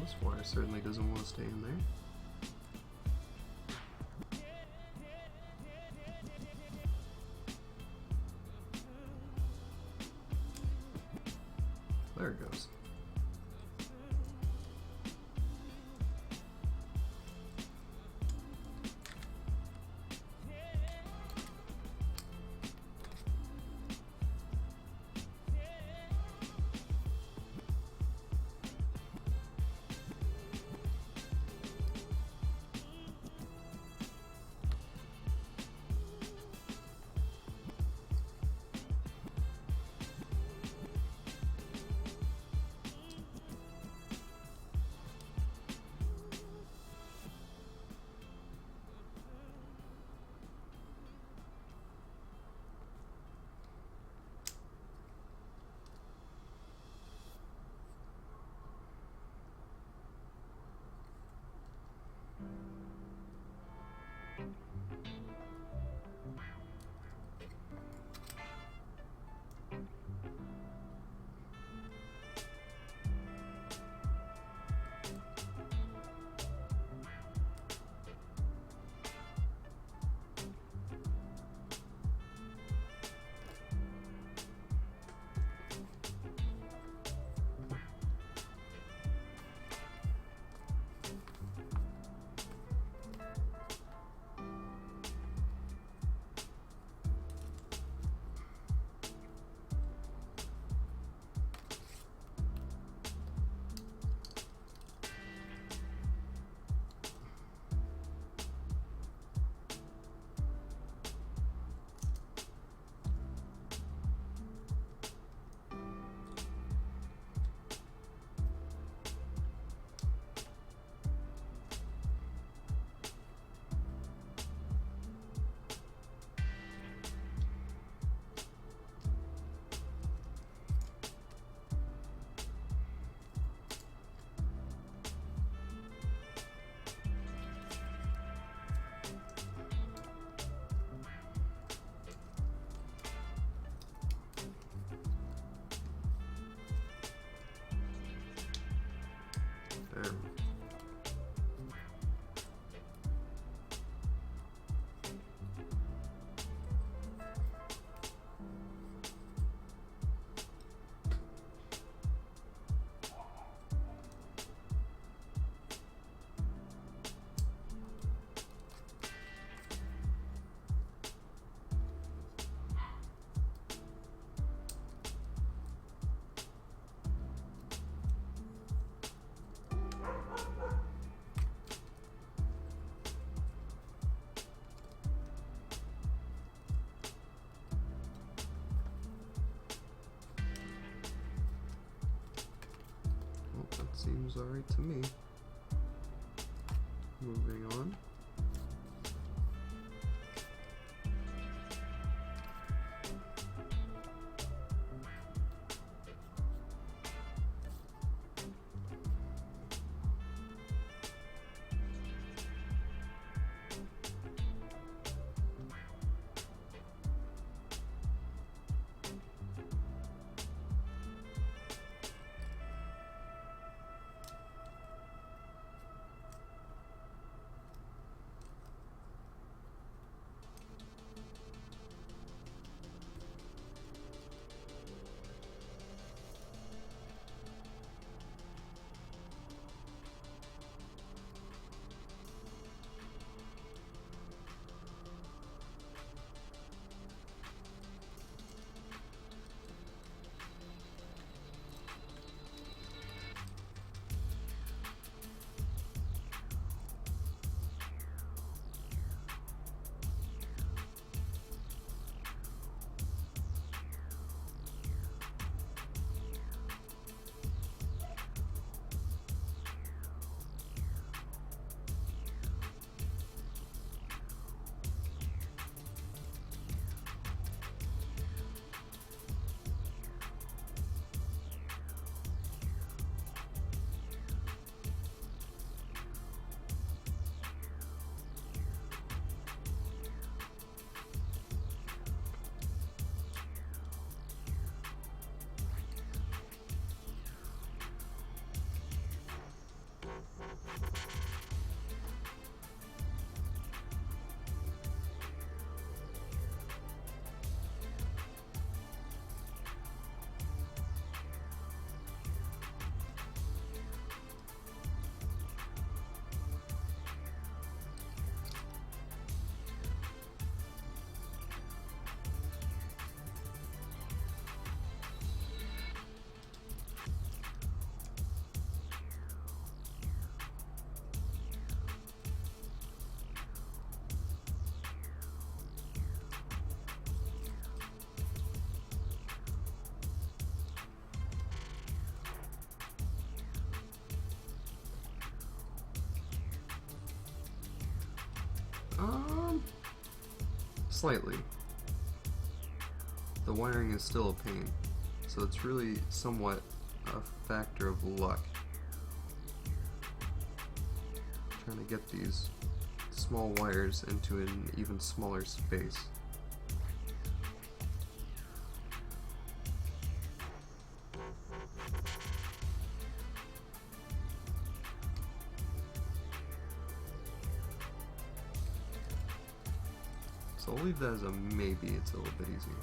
This wire certainly doesn't want to stay in there. There it goes. There. Well, that seems alright to me. Moving on. slightly. The wiring is still a pain, so it's really somewhat a factor of luck. Trying to get these small wires into an even smaller space. So I'll leave that as a maybe, it's a little bit easier.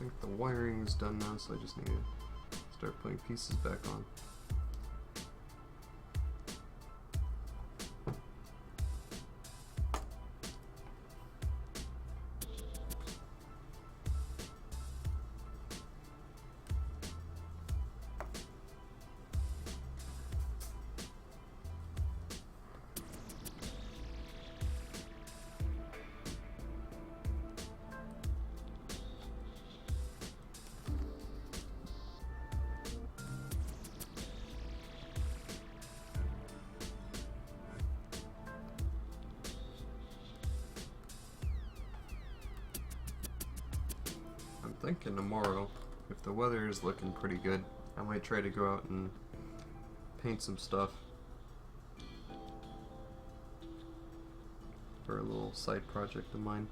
think the wiring is done now, so I just need to start putting pieces back on. Thinking tomorrow, if the weather is looking pretty good, I might try to go out and paint some stuff for a little side project of mine.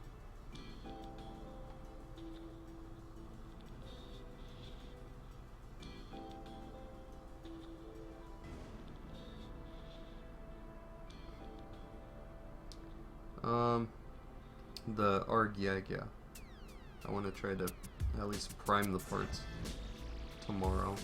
The Argyag, yeah. I want to try to at least prime the parts tomorrow.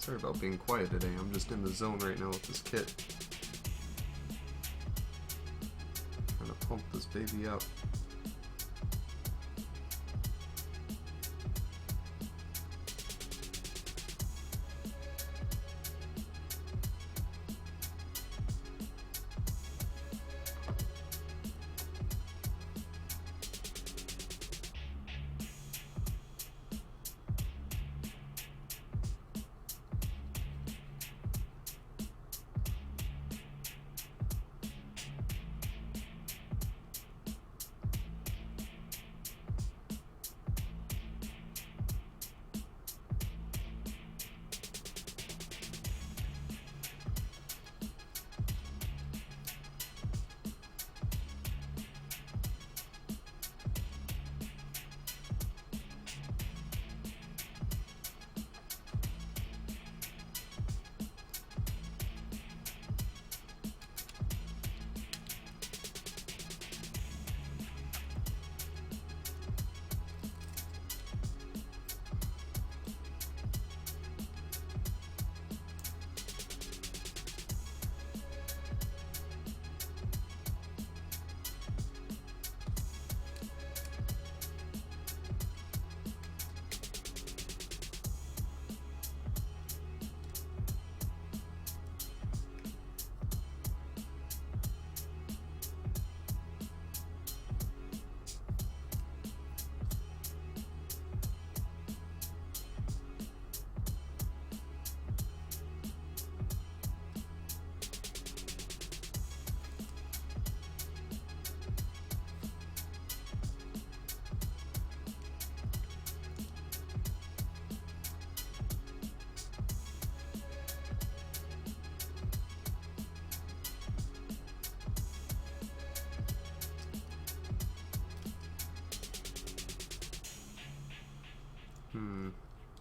Sorry about being quiet today, I'm just in the zone right now with this kit. Trying to pump this baby out.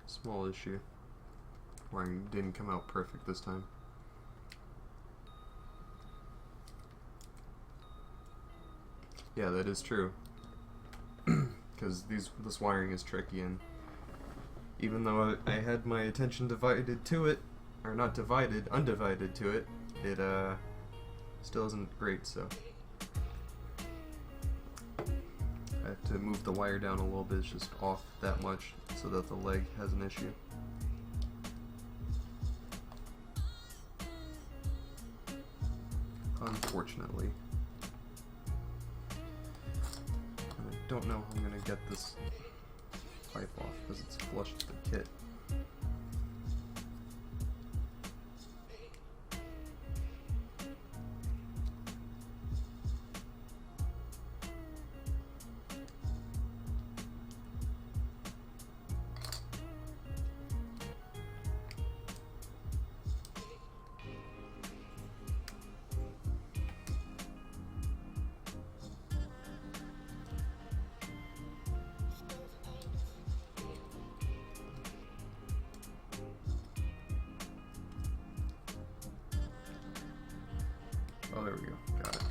Small issue. Wiring didn't come out perfect this time. Yeah, that is true. because this wiring is tricky, and even though I had my attention divided to it, or not divided, undivided to it, it still isn't great, so I have to move the wire down a little bit. It's just off that much so that the leg has an issue. Unfortunately. And I don't know how I'm going to get this pipe off because it's flush to the kit. Oh, there we go. Got it.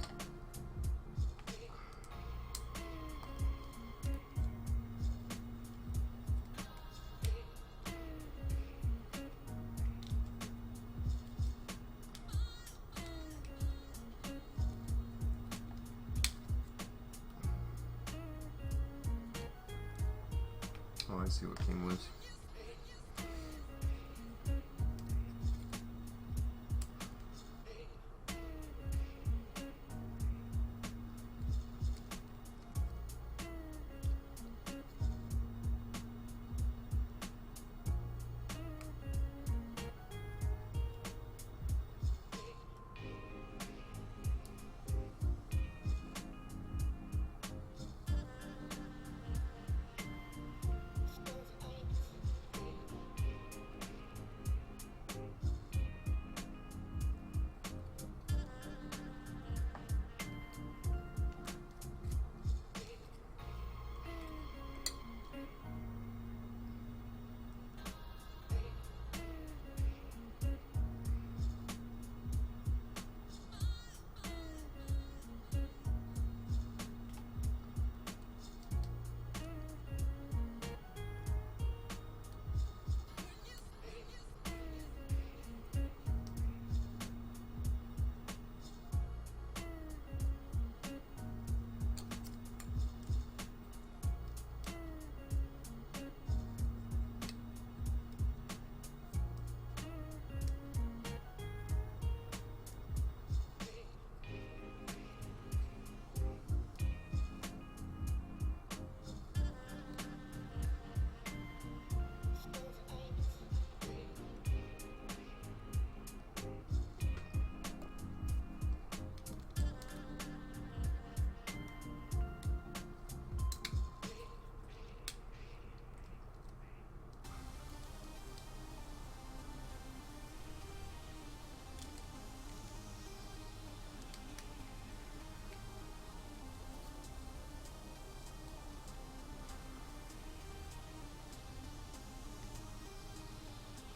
Oh, I see what came loose.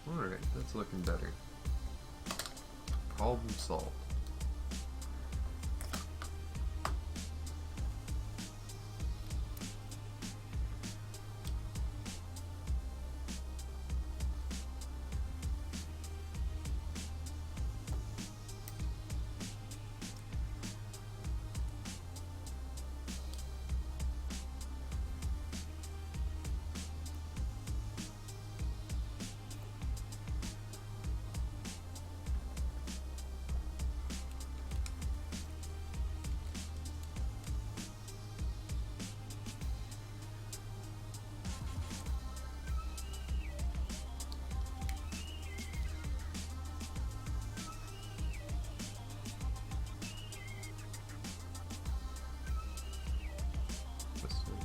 Alright, that's looking better. Problem solved.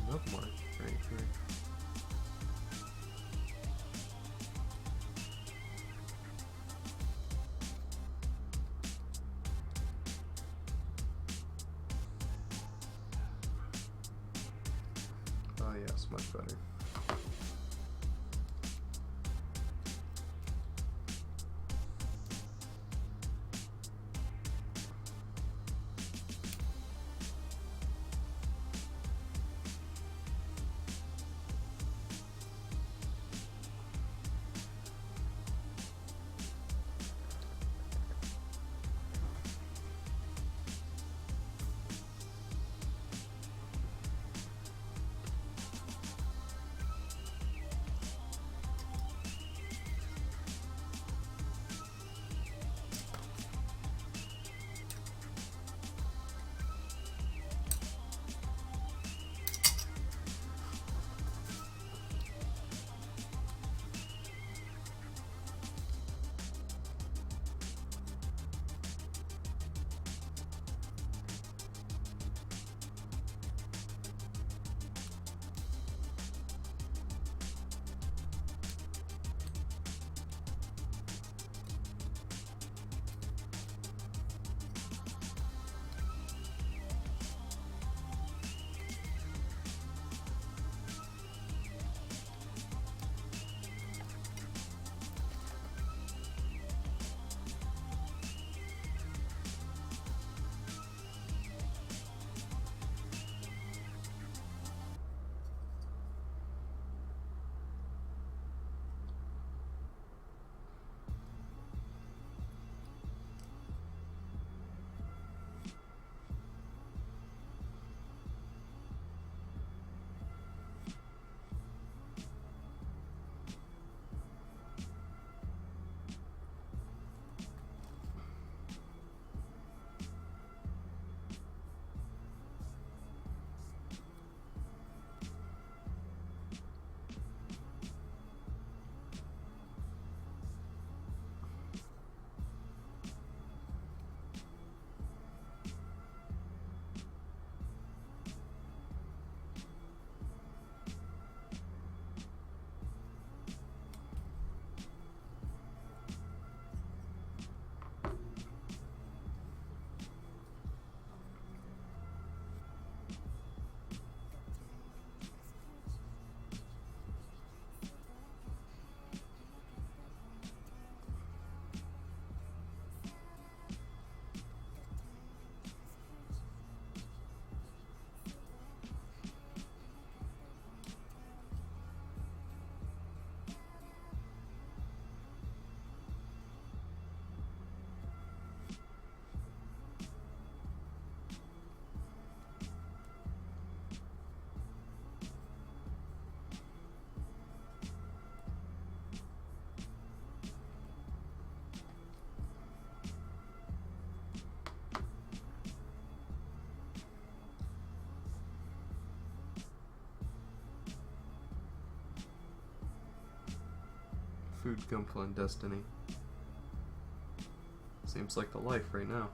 Another one right here. Oh yes, much better. Food, Gunpla, and Destiny. Seems like the life right now.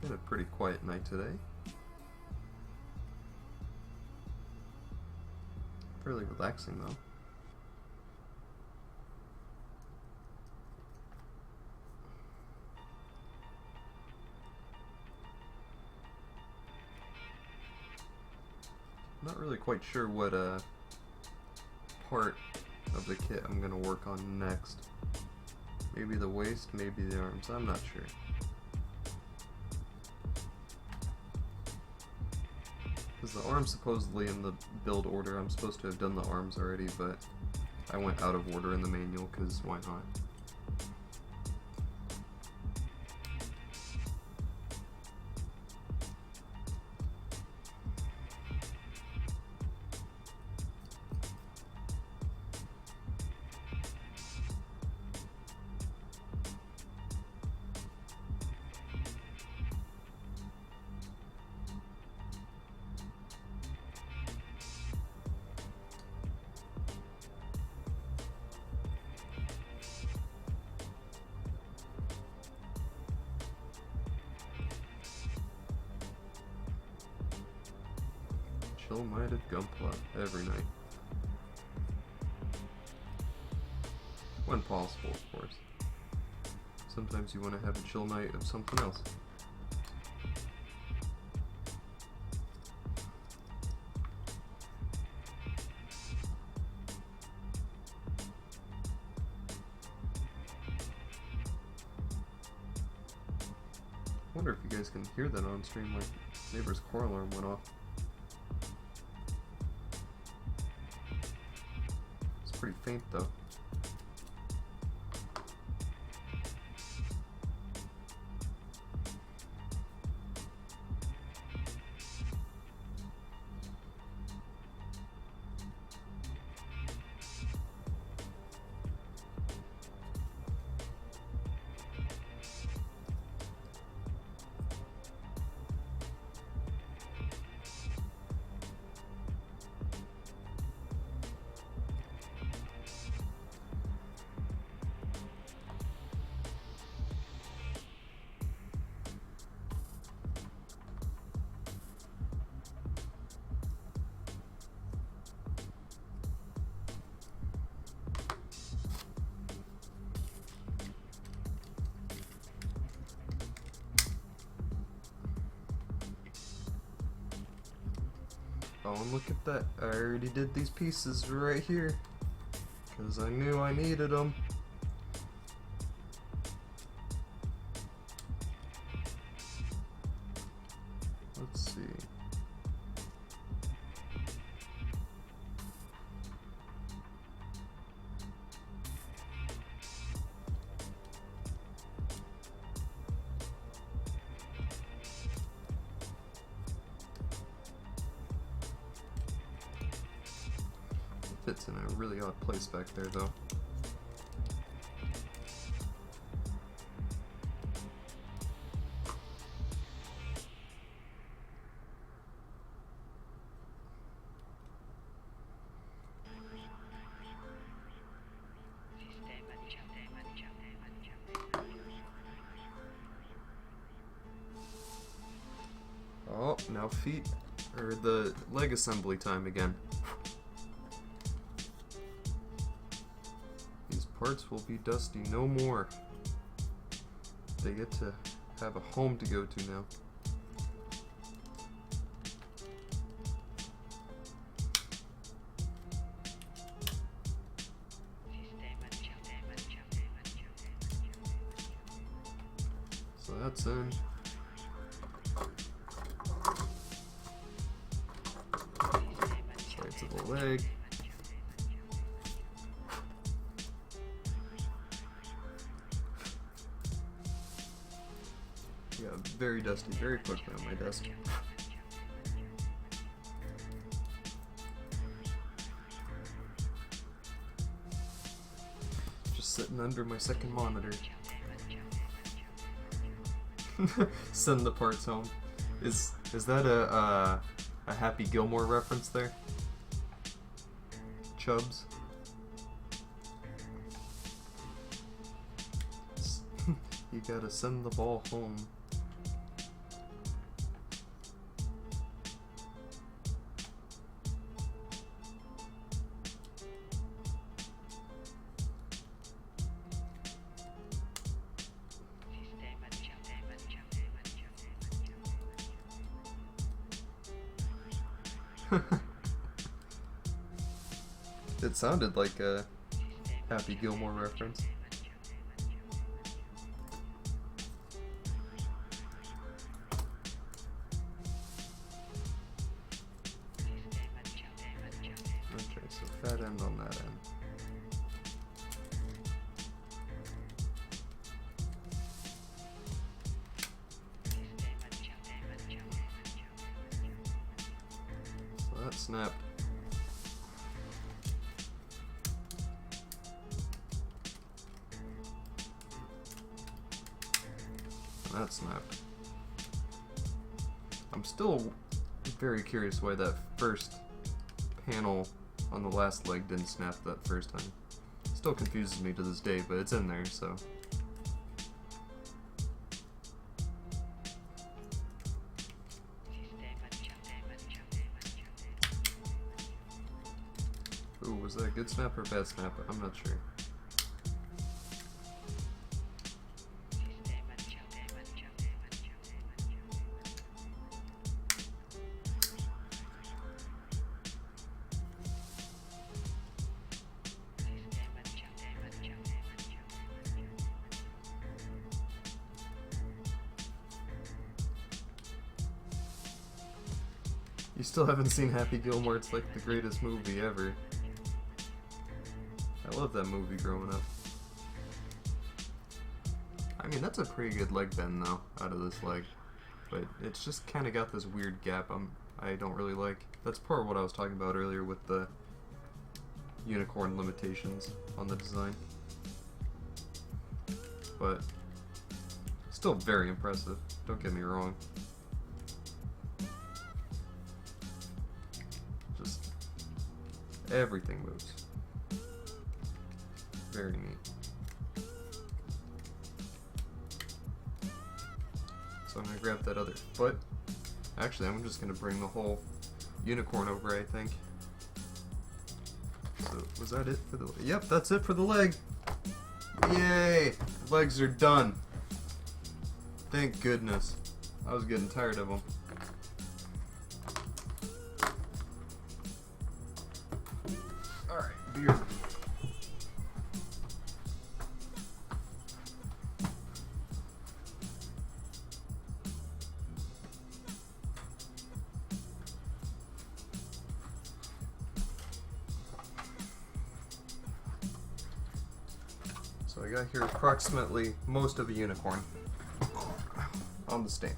Been a pretty quiet night today. Fairly relaxing though. Not really quite sure what part of the kit I'm gonna work on next. Maybe the waist, maybe the arms, I'm not sure. Because the arms supposedly in the build order, I'm supposed to have done the arms already, but I went out of order in the manual because why not? Chill-minded Gunpla every night. When possible, of course. Sometimes you want to have a chill night of something else. Wonder if you guys can hear that on stream, like neighbor's car alarm went off. It's pretty faint though. Oh, and look at that. I already did these pieces right here. Because I knew I needed them. Let's see. Fits in a really odd place back there, though. Oh, now feet, or the leg assembly time again. These parts will be dusty no more. They get to have a home to go to now. So that's in. Right to the leg. Yeah, very dusty, very quickly on my desk. Just sitting under my second monitor. Send the parts home. Is that a Happy Gilmore reference there? Chubbs? You gotta send the ball home. It sounded like a Happy Gilmore reference. Okay, so fat end on that end. So that snapped. That snapped. I'm still very curious why that first panel on the last leg didn't snap that first time. Still confuses me to this day, but it's in there, so. Ooh, was that a good snap or a bad snap? I'm not sure. You still haven't seen Happy Gilmore, it's like the greatest movie ever. I love that movie growing up. I mean, that's a pretty good leg bend though, out of this leg. But it's just kind of got this weird gap I don't really like. That's part of what I was talking about earlier with the unicorn limitations on the design. But still very impressive, don't get me wrong. Everything moves. Very neat. So I'm gonna grab that other foot. Actually, I'm just gonna bring the whole unicorn over, I think. So, was that it for the leg? Yep, that's it for the leg. Yay! Legs are done. Thank goodness. I was getting tired of them. Beer. So I got here approximately most of a unicorn on the stand.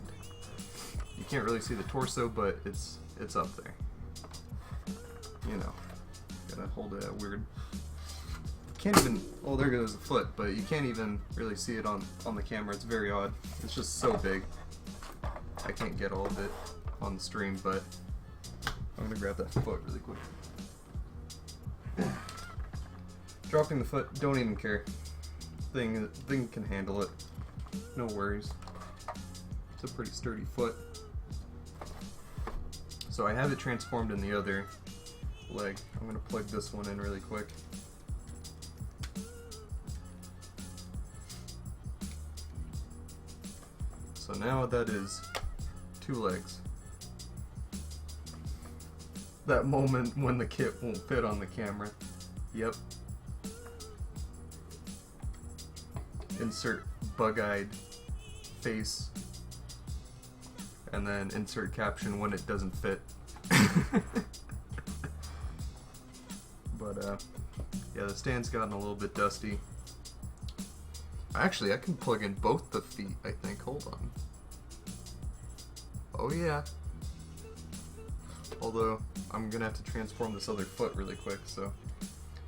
You can't really see the torso, but it's up there. You know. Gotta hold it at weird. Can't even. Oh, there goes the foot, but you can't even really see it on the camera. It's very odd. It's just so big. I can't get all of it on the stream, but I'm gonna grab that foot really quick. Dropping the foot, don't even care. Thing can handle it. No worries. It's a pretty sturdy foot. So I have it transformed in the other leg. I'm gonna plug this one in really quick. So now that is 2 legs. That moment when the kit won't fit on the camera. Yep. Insert bug-eyed face. And then insert caption when it doesn't fit. But yeah, the stand's gotten a little bit dusty. Actually, I can plug in both the feet, I think. Hold on. Oh yeah. Although, I'm gonna have to transform this other foot really quick, so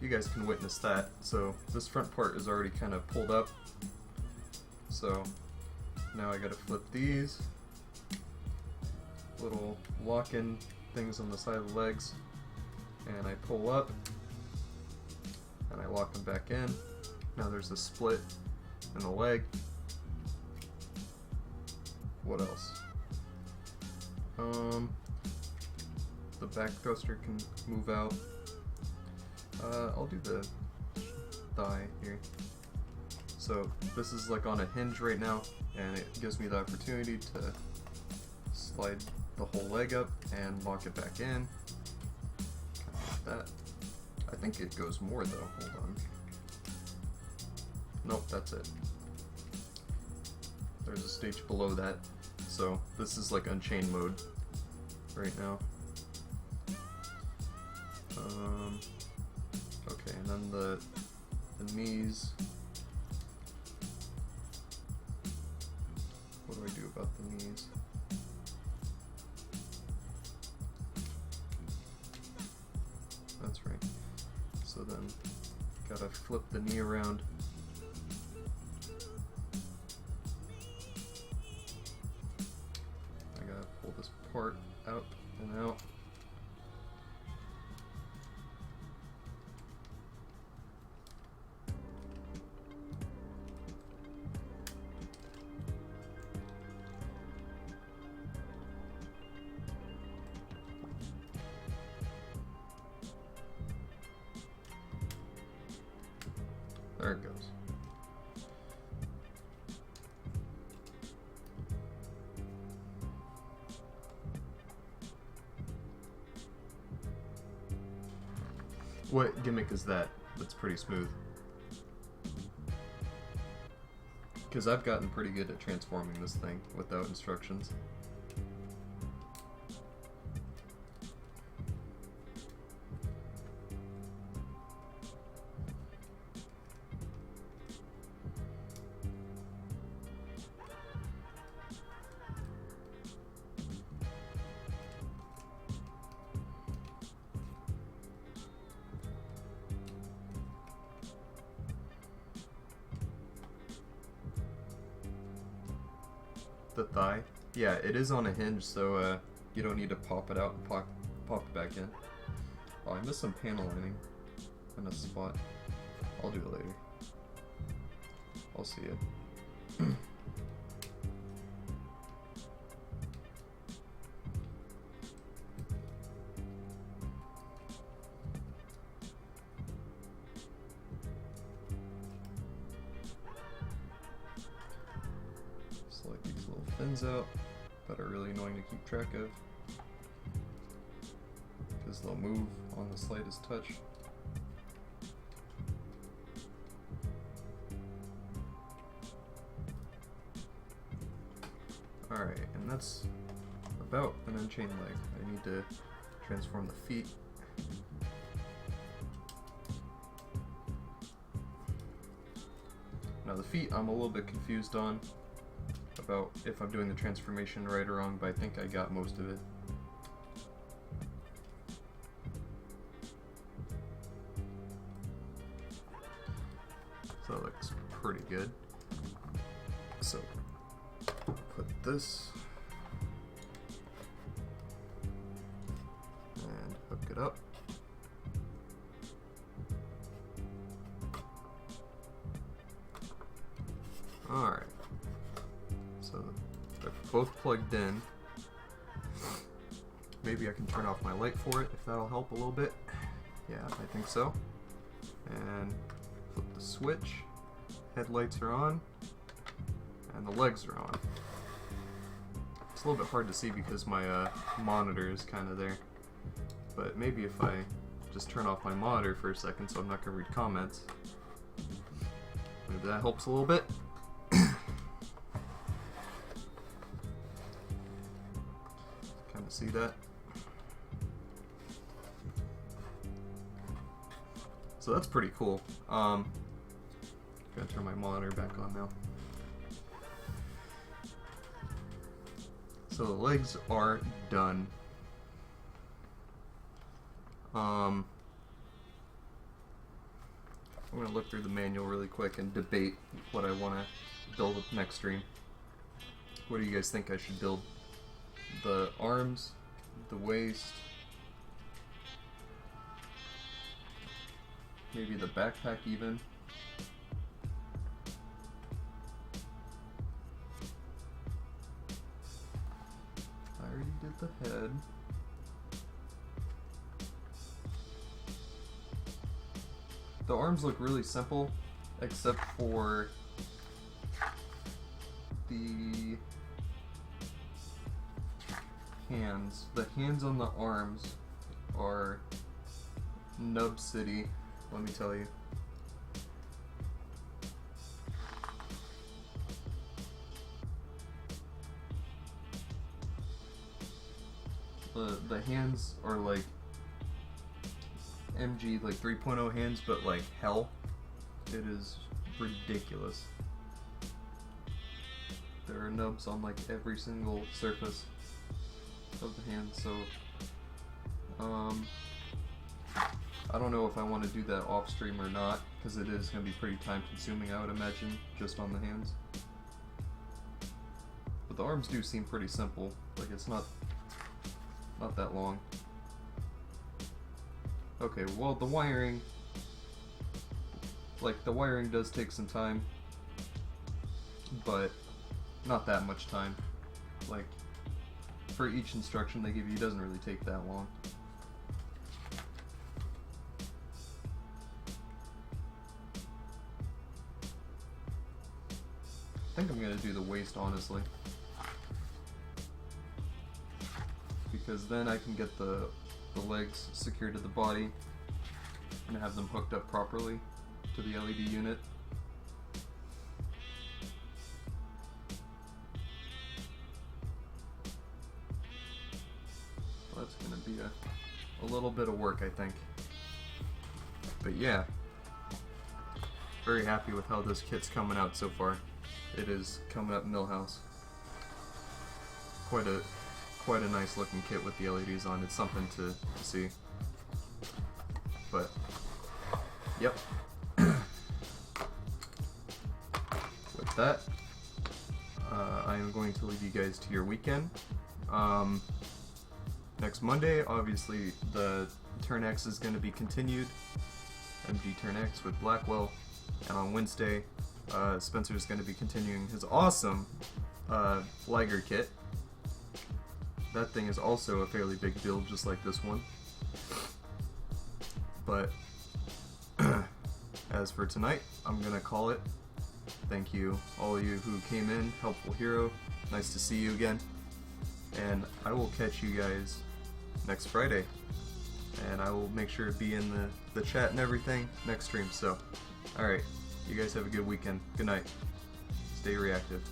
you guys can witness that. So, this front part is already kind of pulled up. So, now I gotta flip these little lock-in things on the side of the legs, and I pull up, and I lock them back in. Now there's a split in the leg. What else? The back thruster can move out. I'll do the thigh here. So this is like on a hinge right now, and it gives me the opportunity to slide the whole leg up and lock it back in. Kind of like that. I think it goes more though. Hold on. Nope, that's it. There's a stage below that. So this is like unchained mode right now. Okay, and then the knees. What do I do about the knees? That's right. So then, gotta flip the knee around. I gotta pull this part out and out. There it goes. What gimmick is that? That's pretty smooth. Because I've gotten pretty good at transforming this thing without instructions. The thigh? Yeah, it is on a hinge, so you don't need to pop it out and pop it back in. Oh, I missed some panel lining in a spot. I'll do it later. I'll see it. Select these little fins out that are really annoying to keep track of because they'll move on the slightest touch. Alright, and that's about an unchained leg. I need to transform the feet. Now the feet I'm a little bit confused on about if I'm doing the transformation right or wrong, but I think I got most of it. So that looks pretty good. So put this and hook it up. Alright. So they're both plugged in. Maybe I can turn off my light for it if that'll help a little bit. Yeah, I think so. And flip the switch. Headlights are on. And the legs are on. It's a little bit hard to see because my monitor is kind of there. But maybe if I just turn off my monitor for a second so I'm not going to read comments. Maybe that helps a little bit. Kind of see that. So that's pretty cool. Gotta turn my monitor back on now. So the legs are done. I'm gonna look through the manual really quick and debate what I want to build next stream. What do you guys think I should build? The arms, the waist, maybe the backpack even. I already did the head. The arms look really simple, except for the hands. The hands on the arms are Nub City, let me tell you. The hands are like MG like 3.0 hands, but like hell. It is ridiculous. There are nubs on like every single surface of the hand, so I don't know if I want to do that off stream or not, because it is going to be pretty time consuming, I would imagine, just on the hands. But the arms do seem pretty simple, like it's not that long. Okay, well the wiring, like the wiring does take some time, but not that much time. Like for each instruction they give you, it doesn't really take that long. I think I'm gonna do the waist, honestly, because then I can get the legs secured to the body and have them hooked up properly to the LED unit. Well, that's gonna be a little bit of work, I think. But yeah, very happy with how this kit's coming out so far. It is coming up Millhouse. Quite a nice looking kit with the LEDs on. It's something to see. But yep. With that, I am going to leave you guys to your weekend. Next Monday, obviously, the Turn X is going to be continued. MG Turn X with Blackwell. And on Wednesday, Spencer is going to be continuing his awesome Liger kit. That thing is also a fairly big build, just like this one. But as for tonight, I'm gonna call it. Thank you, all of you who came in. Helpful Hero, nice to see you again. And I will catch you guys next Friday. And I will make sure to be in the chat and everything next stream. So, alright, you guys have a good weekend. Good night. Stay reactive.